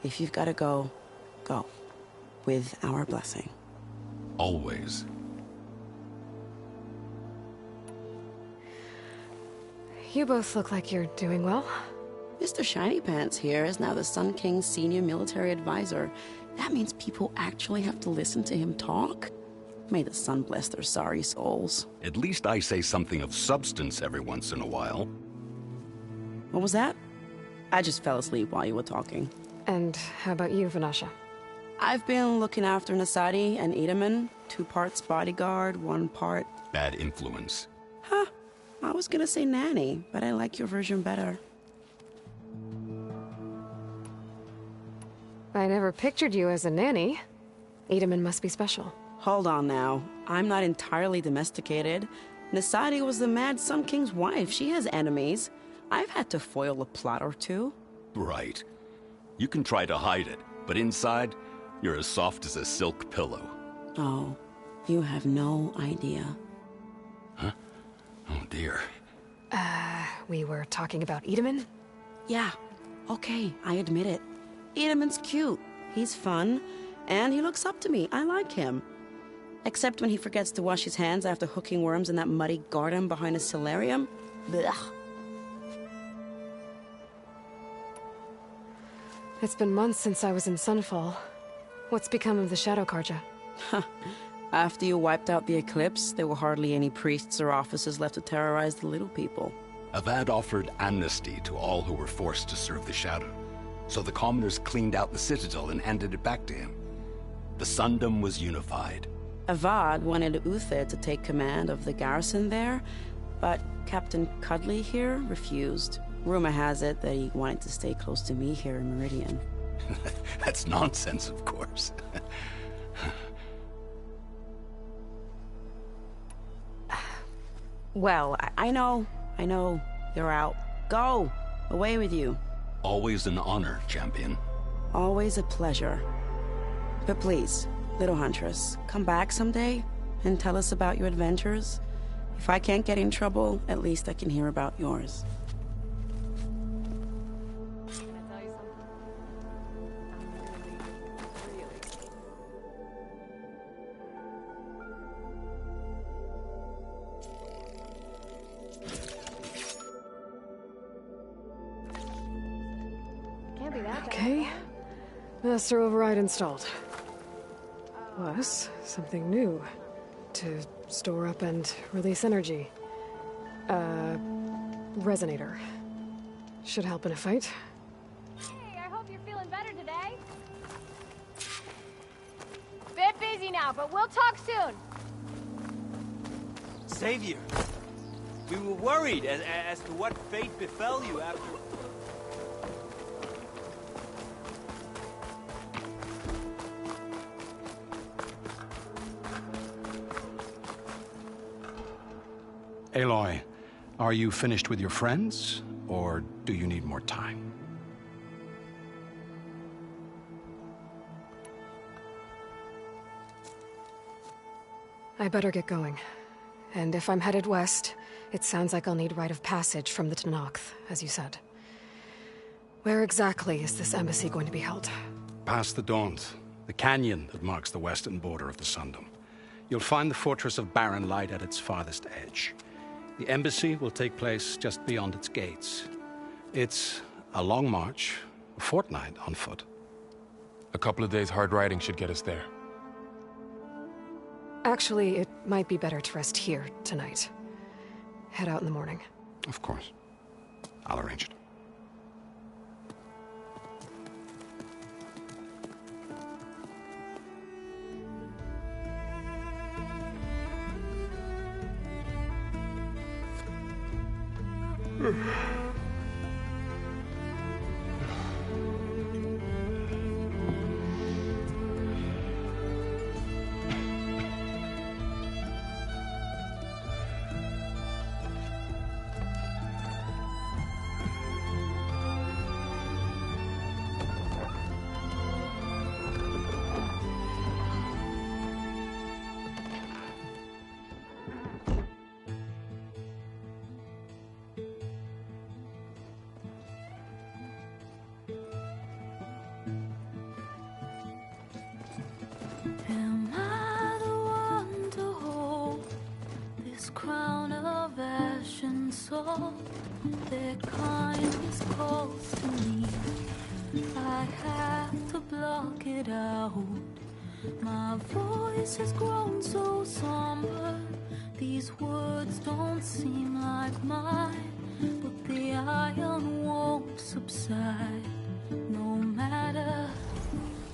If you've got to go, go. With our blessing. Always. You both look like you're doing well. Mr. Shiny Pants here is now the Sun King's senior military advisor. That means people actually have to listen to him talk? May the sun bless their sorry souls. At least I say something of substance every once in a while. What was that? I just fell asleep while you were talking. And how about you, Vanasha? I've been looking after Nasadi and Edaman. 2 parts bodyguard, 1 part... Bad influence. Huh. I was gonna say nanny, but I like your version better. I never pictured you as a nanny. Edaman must be special. Hold on now. I'm not entirely domesticated. Nasadi was the Mad Sun King's wife. She has enemies. I've had to foil a plot or 2. Right. You can try to hide it, but inside, you're as soft as a silk pillow. Oh, you have no idea. Huh? Oh dear. We were talking about Edaman? Yeah. Okay, I admit it. Edaman's cute. He's fun. And he looks up to me. I like him. Except when he forgets to wash his hands after hooking worms in that muddy garden behind a solarium. Blech. It's been months since I was in Sunfall. What's become of the Shadow Karja? After you wiped out the Eclipse, there were hardly any priests or officers left to terrorize the little people. Avad offered amnesty to all who were forced to serve the Shadow. So the commoners cleaned out the Citadel and handed it back to him. The Sundom was unified. Avad wanted Uthid to take command of the garrison there, but Captain Cudley here refused. Rumor has it that he wanted to stay close to me here in Meridian. That's nonsense, of course. Well, I know. You're out. Go! Away with you. Always an honor, champion. Always a pleasure. But please, little Huntress, come back someday and tell us about your adventures. If I can't get in trouble, at least I can hear about yours. Okay. Master override installed. Plus, something new. To store up and release energy. Resonator. Should help in a fight. Hey, I hope you're feeling better today. Bit busy now, but we'll talk soon. Savior, we were worried as to what fate befell you after... Aloy, are you finished with your friends, or do you need more time? I better get going. And if I'm headed west, it sounds like I'll need rite of passage from the Tenakth, as you said. Where exactly is this embassy going to be held? Past the Daunt, the canyon that marks the western border of the Sundom. You'll find the fortress of Barren Light at its farthest edge. The embassy will take place just beyond its gates. It's a long march, a fortnight on foot. A couple of days hard riding should get us there. Actually, it might be better to rest here tonight. Head out in the morning. Of course. I'll arrange it. soul, their kindness calls to me. I have to block it out. My voice has grown so somber. These words don't seem like mine, but the iron won't subside. No matter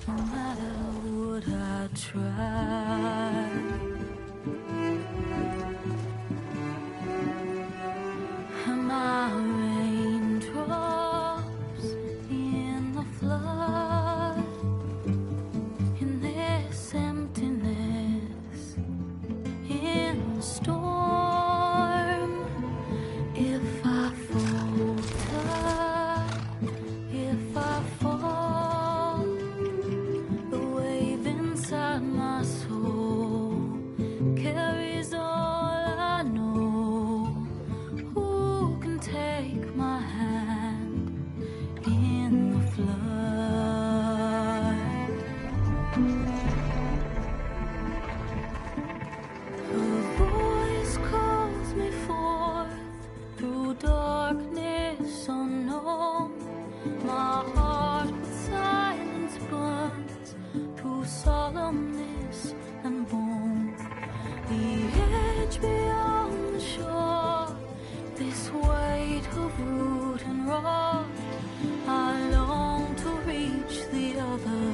what I try. My raindrops in the flood, in this emptiness, in the storm. If I falter, if I fall, the wave inside my soul carries all I know. Who can take my hand in the flood? Her voice calls me forth through darkness unknown. My heart with silence burns through solemnness and bone. The edge beyond the shore, this weight of root and rod, I long to reach the other,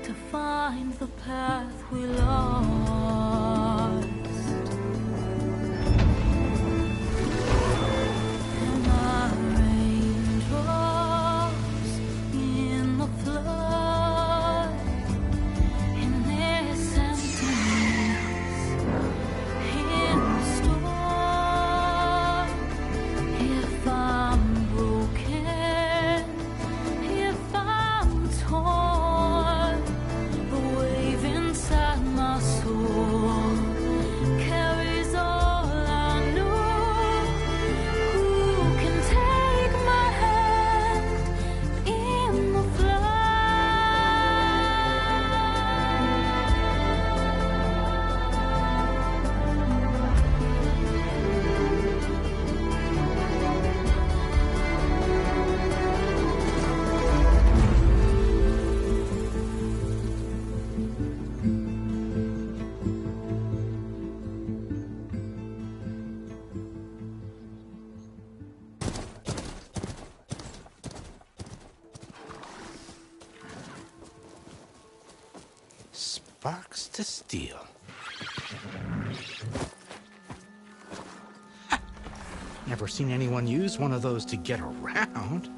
to find the path we lost. And my raindrops in the flood, in this emptiness, in the storm. If I'm broken, if I'm torn, the wave inside my soul carries all I know. Who can take my hand in the Sparks to steel. Never seen anyone use one of those to get around.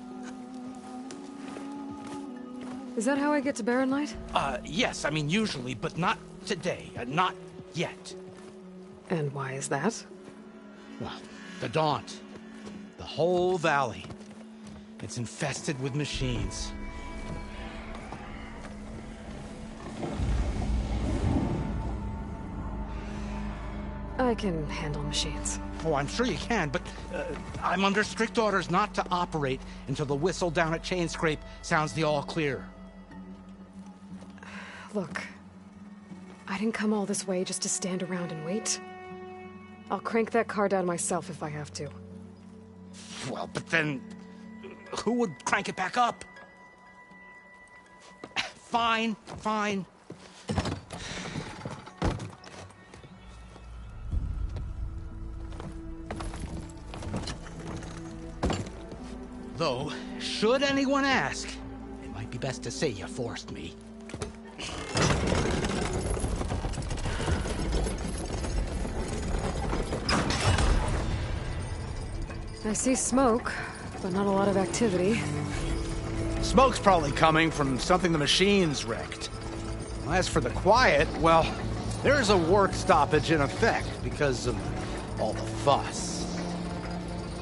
Is that how I get to Barren Light? Yes, I mean usually, but not today. Not yet. And why is that? Well, the Daunt. The whole valley. It's infested with machines. I can handle machines. Oh, I'm sure you can, but I'm under strict orders not to operate until the whistle down at Chainscrape sounds the all clear. Look, I didn't come all this way just to stand around and wait. I'll crank that car down myself if I have to. Well, but then who would crank it back up? Fine, fine. Though, should anyone ask, it might be best to say you forced me. I see smoke, but not a lot of activity. Smoke's probably coming from something the machines wrecked. As for the quiet, well, there's a work stoppage in effect because of all the fuss.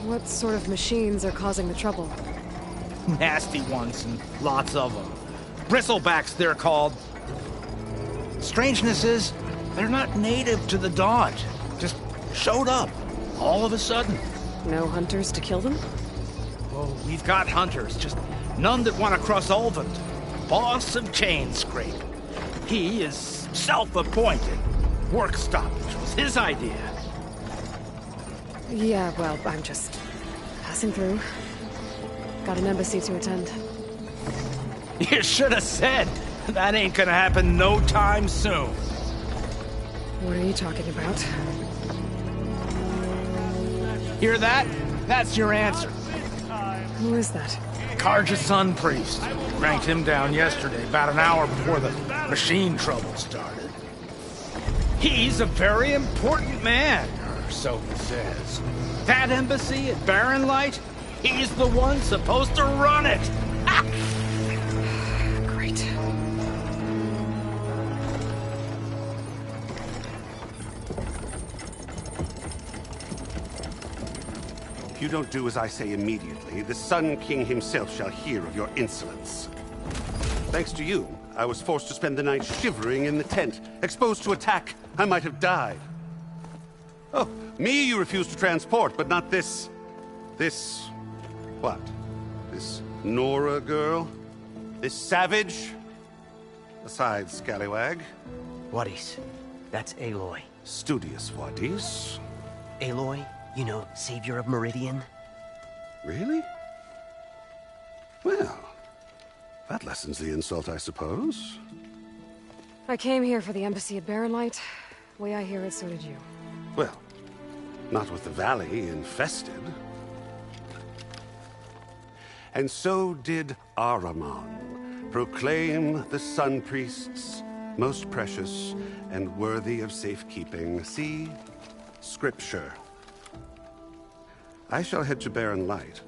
What sort of machines are causing the trouble? Nasty ones, and lots of them. Bristlebacks, they're called. Strangeness is, they're not native to the Daunt. Just showed up, all of a sudden. No hunters to kill them? Oh, we've got hunters, just none that want to cross Ulvund. Boss of Chainscrape. He is self-appointed. Work stoppage was his idea. Yeah, well, I'm just passing through. Got an embassy to attend. You should have said. That ain't gonna happen no time soon. What are you talking about? Hear that? That's your answer. Who is that? Karja's son priest. Ranked him down yesterday, about an hour before the machine trouble started. He's a very important man, or so he says. That embassy at Barren Light, he's the one supposed to run it. Great. If you don't do as I say immediately, the Sun King himself shall hear of your insolence. Thanks to you, I was forced to spend the night shivering in the tent. Exposed to attack, I might have died. Oh, me you refused to transport, but not this... what? This Nora girl? This savage? Besides, scallywag. Wadis. That's Aloy. Studious Wadis. Aloy, you know, savior of Meridian. Really? Well, that lessens the insult, I suppose. I came here for the embassy at Barren Light. Way I hear it, so did you. Well, not with the valley infested. And so did Ahriman proclaim the Sun Priests most precious and worthy of safekeeping. See? Scripture. I shall head to Barren Light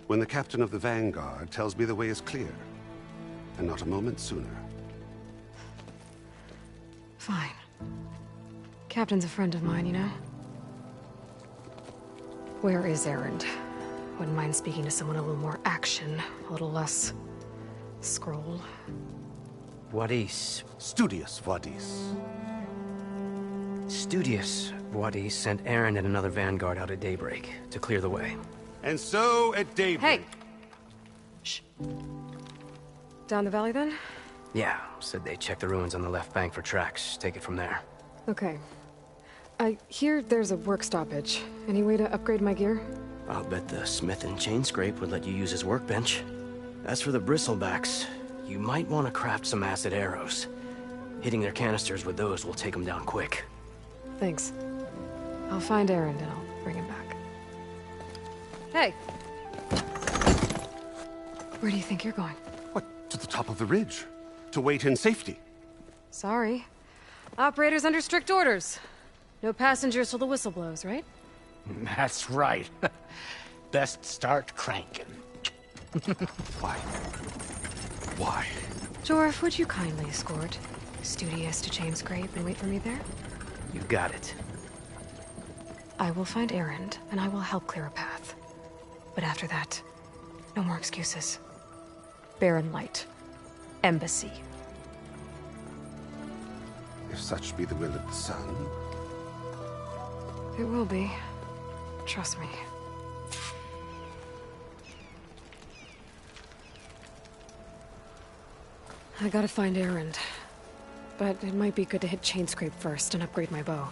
when the captain of the Vanguard tells me the way is clear, and not a moment sooner. Fine. Captain's a friend of mine, you know? Where is Erend? Wouldn't mind speaking to someone a little more action, a little less... scroll. Wadis. Studious Wadis. Studious Wadis sent Aaron and another Vanguard out at daybreak to clear the way. And so at daybreak... Hey! Shh. Down the valley, then? Yeah, said they check the ruins on the left bank for tracks. Take it from there. Okay. I hear there's a work stoppage. Any way to upgrade my gear? I'll bet the smith and chain scrape would let you use his workbench. As for the bristlebacks, you might want to craft some acid arrows. Hitting their canisters with those will take them down quick. Thanks. I'll find Erend and I'll bring him back. Hey! Where do you think you're going? What, to the top of the ridge? To wait in safety? Sorry. Operator's under strict orders. No passengers till the whistle blows, right? That's right. Best start cranking. Why? Why? Jorf, would you kindly escort Studious to Chain Scrape and wait for me there? You got it. I will find Erend, and I will help clear a path. But after that, no more excuses. Barren Light. Embassy. If such be the will of the sun... It will be. Trust me. I gotta find Erend. But it might be good to hit Chain Scrape first and upgrade my bow.